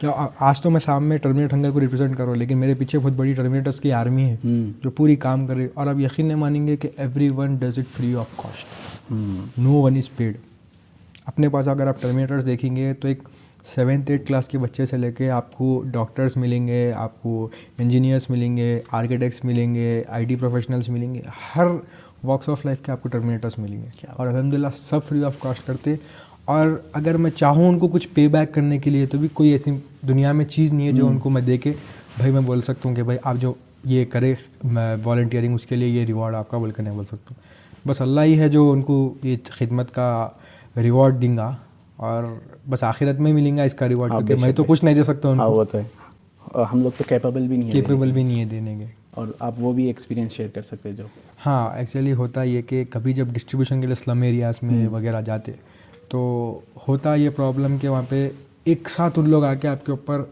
क्या आज तो मैं सामने टर्मिनेट हंगर को रिप्रेजेंट कर रहा हूँ, लेकिन मेरे पीछे बहुत बड़ी टर्मिनेटर्स की आर्मी है जो पूरी काम कर रही है। और आप यकीन नहीं मानेंगे कि everyone does it free of cost, no one is paid. अपने पास अगर आप टर्मिनेटर्स देखेंगे तो एक 7th-8th क्लास के बच्चे से लेके आपको डॉक्टर्स मिलेंगे, आपको इंजीनियर्स मिलेंगे, आर्किटेक्ट्स मिलेंगे, IT प्रोफेशनल्स मिलेंगे, हर वॉक्स ऑफ लाइफ के आपको टर्मिनेटर्स मिलेंगे। और अल्हम्दुलिल्लाह सब फ्री ऑफ कॉस्ट करते। और अगर मैं चाहूँ उनको कुछ पे बैक करने के लिए तो भी कोई ऐसी दुनिया में चीज़ नहीं है जो उनको मैं दे के भाई मैं बोल सकता हूँ कि भाई आप जो ये करे वॉलंटियरिंग उसके लिए ये रिवॉर्ड आपका बोल कर नहीं बोल सकता हूँ। बस अल्लाह ही है जो उनको ये खिदमत का रिवॉर्ड देंगा, और बस आखिरत में मिलेगा इसका रिवॉर्ड, क्योंकि मैं तो कुछ नहीं दे सकता उनको। वो तो है, और हम लोग तो कैपेबल भी नहीं है, कैपेबल भी नहीं है देने के। और आप वो भी एक्सपीरियंस शेयर कर सकते हैं जो। हाँ, एक्चुअली होता ये कि कभी जब डिस्ट्रीब्यूशन के लिए स्लम एरियाज़ में वगैरह जाते तो होता ये प्रॉब्लम कि वहाँ पे एक साथ उन लोग आके आपके ऊपर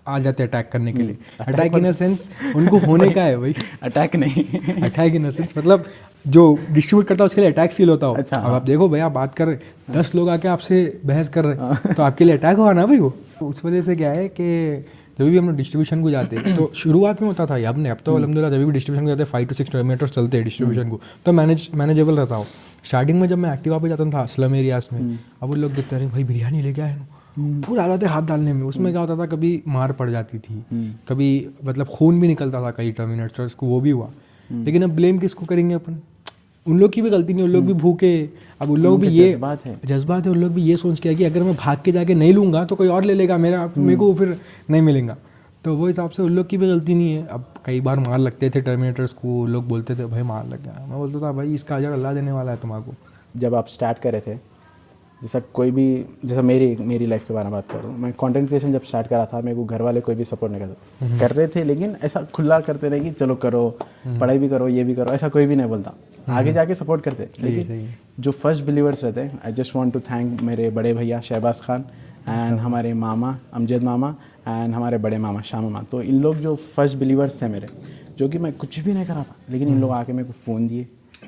आ जाते अटैक करने के लिए। अटैक इन अ सेंस उनको होने का है भाई, अटैक नहीं अटैक इन अ सेंस मतलब जो डिस्ट्रीब्यूट करता है उसके लिए अटैक फील होता हो। अच्छा, अब आप देखो भाई, आप बात कर रहे 10 लोग आके आपसे बहस कर रहे तो आपके लिए अटैक हुआ ना भाई वो। तो उस वजह से क्या है कि जब भी हम लोग डिस्ट्रीब्यूशन को जाते हैं तो शुरुआत में होता था, अब तो अलहमदिल्ला जब भी डिस्ट्रीब्यूशन को जाते 5 to 6 किलोमीटर चलते हैं डिस्ट्रीब्यूशन को, तो मैनेजेबल रहता हो। स्टार्टिंग में जब मैं एक्टिवा पे जाता था स्लम एरियाज में, अब वो लोग देखते रहे भाई बिरयानी लेके आए ना, पूरा आ जाते हाथ डालने में। उसमें क्या होता था, कभी मार पड़ जाती थी, कभी मतलब खून भी निकलता था कई टर्मिनेटर्स को, वो भी हुआ। लेकिन अब ब्लेम किसको करेंगे अपन? उन लोग की भी गलती नहीं, उन लोग भी भूखे। अब उन लोग भी ये जज्बात है, उन लोग भी ये सोच के है कि अगर मैं भाग के जाके नहीं लूँगा तो कोई और ले लेगा, मेरे को फिर नहीं मिलेगा। तो वो हिसाब से उन लोग की भी गलती नहीं है। अब कई बार मार लगते थे टर्मिनेटर्स को, लोग बोलते थे भाई मार लग गया, मैं बोलता था भाई इसका अजर अल्लाह देने वाला है तुम्हारा। जब आप स्टार्ट कर रहे थे, जैसा कोई भी, जैसा मेरी लाइफ के बारे में बात करूँ, मैं कंटेंट क्रिएशन जब स्टार्ट करा था, मेरे को घर वाले कोई भी सपोर्ट नहीं करते, कर रहे थे लेकिन ऐसा खुला करते रहे कि चलो करो, पढ़ाई भी करो, ये भी करो, ऐसा कोई भी नहीं बोलता। आगे जाके सपोर्ट करते। लेकिन जो फर्स्ट बिलीवर्स रहते हैं, I just want to thank मेरे बड़े भैया शहबाज खान एंड हमारे मामा अमजद मामा एंड हमारे बड़े मामा शाह मामा। तो इन लोग जो फर्स्ट बिलीवर्स थे मेरे, जो कि मैं कुछ भी नहीं करा था, लेकिन इन लोग आके मेरे को फ़ोन दिए,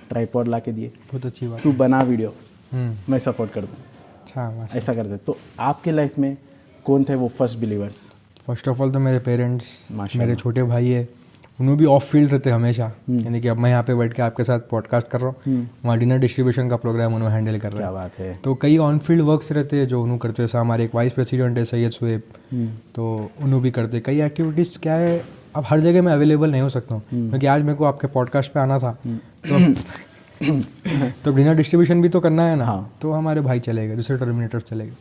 ट्राईपॉड ला के दिए, बहुत अच्छी बात, तू बना वीडियो, मैं सपोर्ट कर दूँ। अच्छा, ऐसा करते। तो आपके लाइफ में कौन थे वो first believers? First of all तो मेरे पेरेंट्स, मेरे छोटे भाई है, उन्होंने भी ऑफ फील्ड रहते हमेशा। यानी कि अब मैं यहाँ पे बैठ के आपके साथ पॉडकास्ट कर रहा हूँ, वहाँ डिनर डिस्ट्रीब्यूशन का प्रोग्राम उन्होंने हैंडल कर रहे हैं। क्या बात है। तो कई ऑन फील्ड वर्क्स रहते हैं जो उन्होंने करते हैं। हमारे एक वाइस प्रेसिडेंट है सैयद सुहेब, तो उन्होंने भी करते। कई एक्टिविटीज़ क्या है, अब हर जगह मैं अवेलेबल नहीं हो सकता हूँ, क्योंकि आज मेरे को आपके पॉडकास्ट पे आना था तो डिनर डिस्ट्रीब्यूशन भी तो करना है ना। तो हमारे भाई चले गए, दूसरे टर्मिनेटर्स चले गए।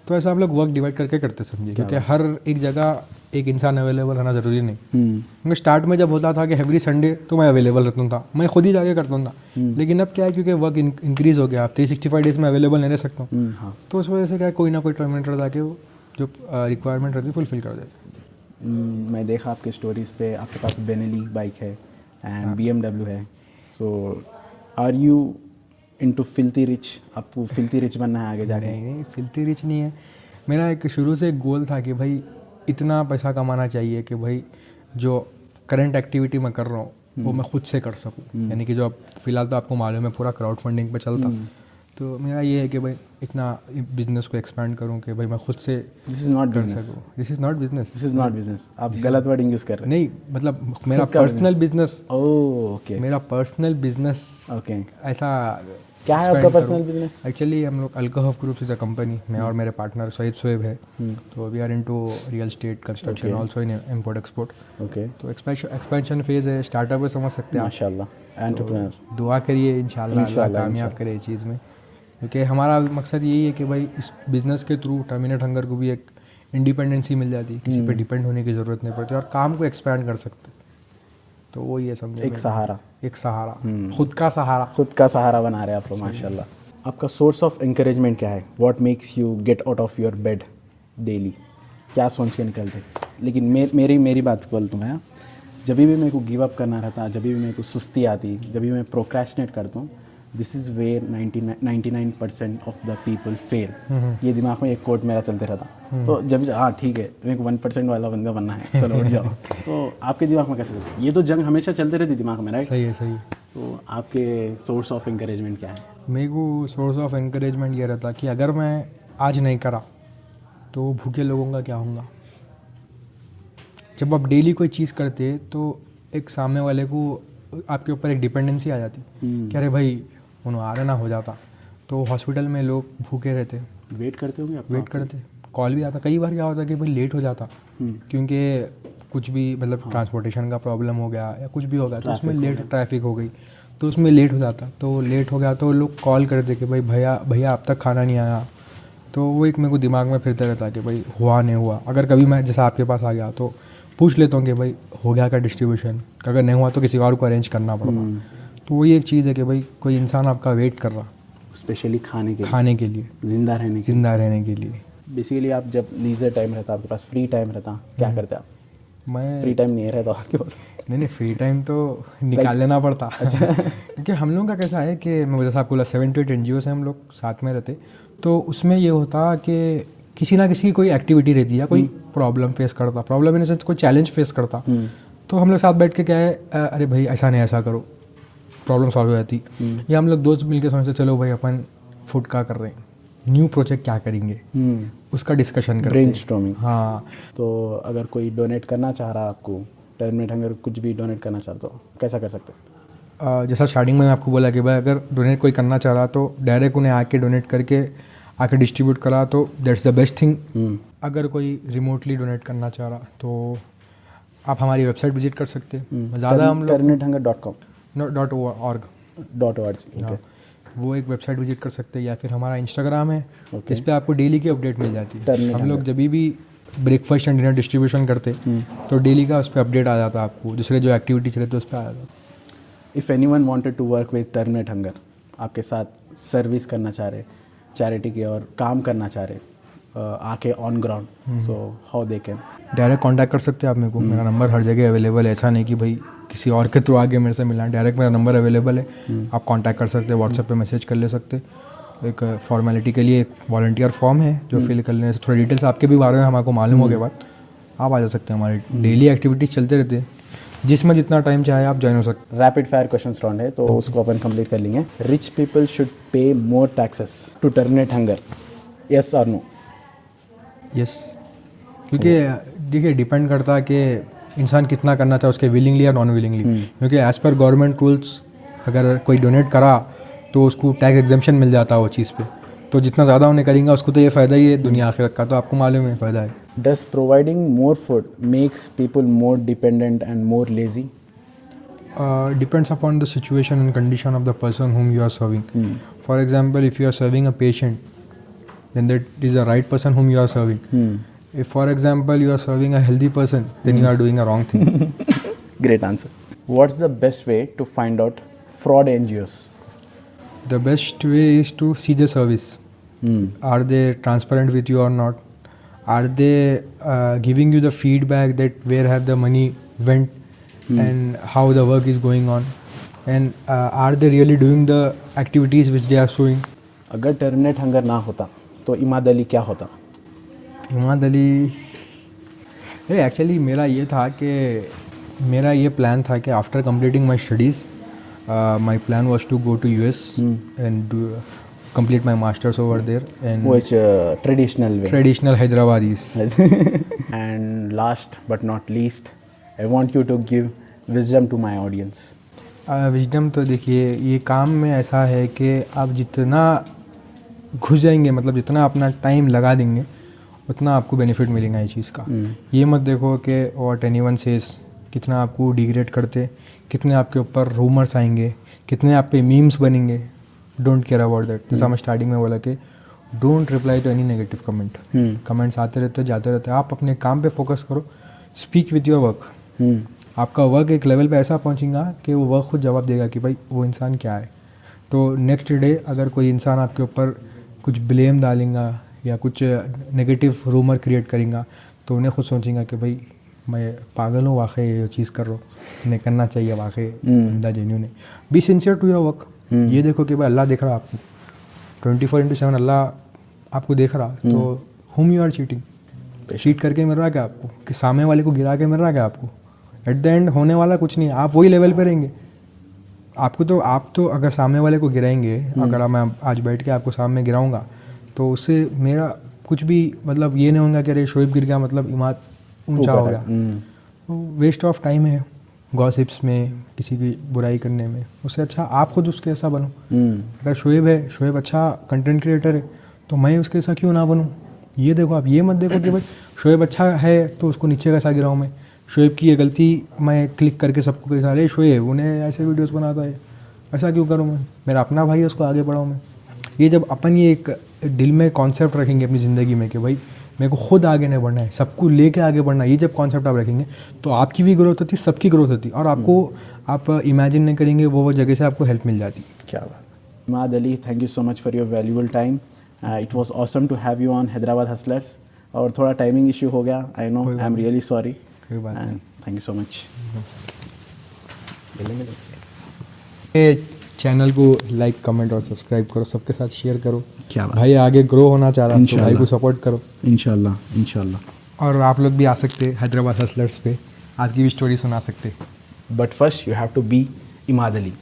तो ऐसा हम लोग वर्क डिवाइड करके करते समझिए, क्योंकि हर एक जगह एक इंसान अवेलेबल होना ज़रूरी नहीं। क्योंकि स्टार्ट में जब होता था कि एवरी संडे तो मैं अवेलेबल रहता था, मैं खुद ही जाके करता था। लेकिन अब क्या है, क्योंकि वर्क इंक्रीज़ हो गया, आप 365 डेज़ में अवेलेबल नहीं रह सकता हूँ। तो उस वजह से क्या है, कोई ना कोई टर्मिनेटर जाके वो जो रिक्वायरमेंट रहती है फुलफिल कर देते। मैं देखा आपके स्टोरीज़ पे, आपके पास बेनेली बाइक है एंड BMW है। So are you into filthy rich? आपको फिल्थी रिच बनना है आगे जाके? नहीं, फिल्थी रिच नहीं है। मेरा एक शुरू से एक गोल था कि भाई इतना पैसा कमाना चाहिए कि भाई जो करंट एक्टिविटी मैं कर रहा हूँ वो मैं खुद से कर सकूँ। यानी कि जो अब फिलहाल तो आपको मालूम है पूरा क्राउड फंडिंग पे चलता, तो मेरा ये है कि भाई इतना बिजनेस को एक्सपेंड करूँ कि भाई मैं खुद से this is not business, this is not business, this is not business. आप गलत वर्डिंग यूज़ कर रहे हैं। नहीं, मतलब मेरा पर्सनल बिजनेस। ओके, मेरा पर्सनल बिजनेस। ओके, ऐसा क्या है आपका पर्सनल बिजनेस? एक्चुअली हम लोग अल्कोहफ ग्रुप इज अ कंपनी, मैं और मेरे पार्टनर सैयद सुहेब है। तो we are into real estate, construction, also in import export. Okay, तो एक्सपेंशन फेज है, स्टार्टअप है, समझ सकते हैं आप। माशाल्लाह, एंटरप्रेन्योर। दुआ करिए इंशाल्लाह अल्लाह कामयाब करे इस चीज़ में, क्योंकि हमारा मकसद यही है कि भाई इस बिज़नेस के थ्रू टर्मिनेट हंगर को भी एक इंडिपेंडेंसी मिल जाती, किसी पे डिपेंड होने की ज़रूरत नहीं पड़ती और काम को एक्सपैंड कर सकते। तो वो ये समझे, एक सहारा, खुद का सहारा बना रहे हैं आप लोग, माशाल्लाह। आपका सोर्स ऑफ इंकरेजमेंट क्या है? What makes you get out of your bed daily? क्या सोच के निकलते? लेकिन मेरी बात बोलता मैं, जब भी मेरे को गिव अप करना रहता, जब भी मेरे को सुस्ती आती, जब भी मैं प्रोक्रेस्टिनेट करता हूँ, this is where 99% of the people fail. ये दिमाग में एक कोट मेरा चलते रहता। तो जब हाँ ठीक है, मेरे को 1% वाला बंदा बनना है, चलो उठ जाओ। तो आपके दिमाग में कैसे चलता है? ये तो जंग हमेशा चलते रहती दिमाग में, राइट? सही है, सही है। तो आपके सोर्स ऑफ इंकरेजमेंट क्या है? मेरे को सोर्स ऑफ इंकरेजमेंट ये रहता कि अगर मैं आज नहीं करा तो भूखे लोगों का क्या होगा। जब आप डेली कोई चीज़ करते तो एक सामने वाले को आपके ऊपर एक डिपेंडेंसी आ जाती कि अरे भाई उन्होंने आ ना हो जाता। तो हॉस्पिटल में लोग भूखे रहते, वेट करते होंगे आप? वेट करते, कॉल भी आता। कई बार क्या होता कि भाई लेट हो जाता क्योंकि कुछ भी मतलब ट्रांसपोर्टेशन का प्रॉब्लम हो गया या कुछ भी हो गया, तो उसमें लेट ट्रैफिक हो गई तो उसमें लेट हो जाता। तो लेट हो गया तो लोग कॉल करते कि भाई भैया अब तक खाना नहीं आया। तो वो एक मेरे को दिमाग में फिरता रहता कि भाई हुआ नहीं हुआ। अगर कभी मैं जैसा आपके पास आ गया तो पूछ लेता हूँ कि भाई हो गया क्या डिस्ट्रीब्यूशन, अगर नहीं हुआ तो किसी और को अरेंज करना पड़ता। तो वही एक चीज़ है कि भाई कोई इंसान आपका वेट कर रहा, स्पेशली खाने के लिए, ज़िंदा रहने के लिए। बेसिकली आप जब लीजर टाइम रहता, आपके पास फ्री टाइम रहता, क्या करते आप? मैं फ्री टाइम नहीं रहता आपके पास? नहीं, फ्री टाइम तो निकाल लेना पड़ता। क्योंकि हम लोग का कैसा है कि मैं जैसा आपको बोला 7 to 8 NGOs हैं हम लोग साथ में रहते। तो उसमें ये होता कि किसी ना किसी की कोई एक्टिविटी रहती है, कोई प्रॉब्लम फेस करता, प्रॉब्लम इन सेंस कोई चैलेंज फेस करता। तो हम लोग साथ बैठ के क्या है, अरे भाई ऐसा नहीं ऐसा करो, प्रॉब्लम सॉल्व हो जाती। या हम लोग दोस्त मिलकर सोचते चलो भाई अपन फूड का कर रहे हैं, न्यू प्रोजेक्ट क्या करेंगे, उसका डिस्कशन करते हैं, ब्रेनस्टॉर्मिंग। हाँ। तो अगर कोई डोनेट करना चाह रहा आपको, टर्मिनेट हंगर कुछ भी डोनेट करना चाहते हो, कैसा कर सकते हो? जैसा स्टार्टिंग में आपको बोला कि भाई अगर डोनेट कोई करना चाह रहा तो डायरेक्ट उन्हें आके डोनेट करके आके डिस्ट्रीब्यूट करा तो दैट्स द बेस्ट थिंग। अगर कोई रिमोटली डोनेट करना चाह रहा तो आप हमारी वेबसाइट विजिट कर सकते हैं। ज़्यादा हम लोग terminatehunger.com.org वो एक वेबसाइट विजिट कर सकते हैं, या फिर हमारा इंस्टाग्राम है, इस पर आपको डेली की अपडेट मिल जाती है। हम लोग जब भी ब्रेकफास्ट एंड डिनर डिस्ट्रीब्यूशन करते तो डेली का उस पर अपडेट आ जाता आपको, दूसरे जो एक्टिविटीज रहते उस पर आ जाता। If anyone wanted to work with terminate hunger, आपके साथ सर्विस करना चाह रहे, चैरिटी की और काम करना चाह रहे, आके on ground, so how they can? Direct contact कर सकते हैं आप मेरे को। मेरा नंबर हर जगह अवेलेबल है, ऐसा नहीं कि भाई किसी और के थ्रू आगे मेरे से मिलना है। डायरेक्ट मेरा नंबर अवेलेबल है, आप कांटेक्ट कर सकते हैं, व्हाट्सएप पे मैसेज कर ले सकते। एक फॉर्मेलिटी के लिए एक वॉलंटियर फॉर्म है जो फिल कर लेने से थोड़ी डिटेल्स आपके भी बारे में हमको मालूम हो गया बाद आप आ जा सकते हैं। हमारे डेली एक्टिविटीज़ चलते रहते हैं, जिसमें जितना टाइम चाहे आप ज्वाइन हो सकते हैं। रैपिड फायर क्वेश्चंस राउंड है, तो उसको अपन कंप्लीट कर लेंगे। Rich people should pay more taxes to terminate hunger, yes और नो? यस, क्योंकि देखिए डिपेंड करता है कि इंसान कितना करना चाहे, उसके विलिंगली या नॉन विलिंगली। क्योंकि एज़ पर गवर्नमेंट रूल्स अगर कोई डोनेट करा तो उसको टैक्स एग्जेम्पशन मिल जाता है वो चीज़ पे। तो जितना ज़्यादा उन्हें करेंगे उसको तो ये फ़ायदा ही है दुनिया आखिरत का, तो आपको मालूम है फ़ायदा है। Does providing more food makes people more dependent and more lazy? Depends upon the situation and condition of the person whom you are serving. For example, if you are serving a patient, then that is the right person whom you are serving. If for example you are serving a healthy person, then you are doing a wrong thing. Great answer. What's the best way to find out fraud NGOs? The best way is to see the service. Are they transparent with you or not? Are they giving you the feedback that where have the money went and how the work is going on, and are they really doing the activities which they are showing? अगर terminate hunger ना होता तो इमाद अली क्या होता? Imad Ali actually मेरा ये plan था कि after completing my studies my plan was to go to US and complete my masters over there, and which traditional Hyderabadis. And last but not least, I want you to give wisdom to my audience. Wisdom तो देखिए ये काम में ऐसा है कि आप जितना घुस जाएंगे, मतलब जितना अपना टाइम लगा देंगे उतना आपको बेनिफिट मिलेगा इस चीज़ का। ये मत देखो कि व्हाट एनीवन सेज कितना आपको डिग्रेड करते, कितने आपके ऊपर रूमर्स आएंगे, कितने आप पे मीम्स बनेंगे। Don't care about that. जैसा मैं स्टार्टिंग में बोला कि don't reply to any negative comment. Comments आते रहते जाते रहते, आप अपने काम पे फोकस करो, स्पीक विथ योर वर्क। आपका वर्क एक लेवल पे ऐसा पहुंचेगा कि वो वर्क खुद जवाब देगा कि भाई वो इंसान क्या है। तो नेक्स्ट डे अगर कोई इंसान आपके ऊपर कुछ ब्लेम डालेगा या कुछ नेगेटिव रूमर क्रिएट करेगा तो उन्हें खुद सोचेंगे कि भाई मैं पागल हूँ वाकई ये चीज़ कर रहा हूँ, इन्हें करना चाहिए वाकई बंदा जेन्यून है। Be sincere to your work. ये देखो कि भाई अल्लाह देख रहा है आपको 24/7, अल्लाह आपको देख रहा, तो whom you are cheating, cheat करके मिल रहा क्या आपको, कि सामने वाले को गिरा के मिल रहा क्या आपको? एट द एंड होने वाला कुछ नहीं, आप वही लेवल पे रहेंगे। आप तो अगर सामने वाले को गिराएंगे, अगर मैं आज बैठ के आपको सामने गिराऊंगा तो उससे मेरा कुछ भी मतलब ये नहीं होगा कि अरे शोएब गिर गया मतलब इमाद ऊंचा हो गया। वेस्ट ऑफ टाइम है गॉसिप्स में, किसी की बुराई करने में। उससे अच्छा आप खुद उसके ऐसा बनो। अगर शोएब अच्छा कंटेंट क्रिएटर है तो मैं उसके ऐसा क्यों ना बनूँ? ये देखो, आप ये मत देखो कि भाई शोएब अच्छा है तो उसको नीचे कैसा गिराऊँ मैं, शोएब की ये गलती मैं क्लिक करके सबको कैसा, अरे शोएब उन्हें ऐसे वीडियोस बनाता है, ऐसा क्यों करूँ मैं, मेरा अपना भाई है उसको आगे बढ़ाऊँ मैं। ये जब अपन ये एक दिल में कॉन्सेप्ट रखेंगे अपनी ज़िंदगी में कि भाई मेरे को खुद आगे नहीं बढ़ना है, सबको लेके आगे बढ़ना है, ये जब कॉन्सेप्ट आप रखेंगे तो आपकी भी ग्रोथ होती, सबकी ग्रोथ होती, और आपको आप इमेजिन नहीं करेंगे वो जगह से आपको हेल्प मिल जाती। क्या बात। Imad Ali, thank you so much for your valuable time. It was awesome to have you on Hyderabad hustlers. और थोड़ा टाइमिंग इशू हो गया, I know, I am really sorry and thank you so much. ये चैनल को like comment और subscribe करो, सबके साथ शेयर करो। क्या बात। भाई आगे ग्रो होना चाह रहा है तो भाई को सपोर्ट करो। इंशाल्लाह। और आप लोग भी आ सकते हैं हैदराबाद हसलर्स पे, आपकी भी स्टोरी सुना सकते। But first you have to be Imad Ali.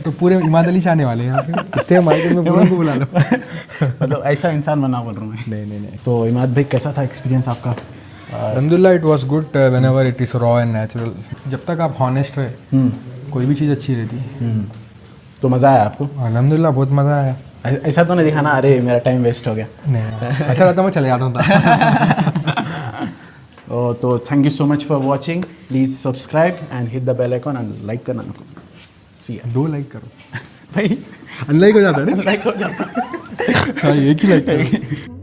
तो पूरे इमाद अली से आने वाले हैं यहाँ पे, कितने माइक में पूरे को बुला लो। मतलब ऐसा इंसान बना बोल रहा हूँ मैं। नहीं। तो इमाद भाई कैसा था एक्सपीरियंस आपका? अल्हम्दुलिल्लाह it was good whenever it is raw and natural. जब तक आप हॉनेस्ट रहे कोई भी चीज़ अच्छी रहती है। तो मज़ा आया आपको? अल्हम्दुलिल्लाह बहुत मज़ा आया। ऐसा तो नहीं दिखा ना अरे मेरा टाइम वेस्ट हो गया? नहीं, अच्छा रहता मैं चले जाता हूँ। तो thank you so much for watching. Please subscribe and hit the bell icon and like करना नको। सी 2 लाइक करो भाई, अनलाइक हो जाता है ना, लाइक हो जाता है। हाँ, एक ही लाइक करो।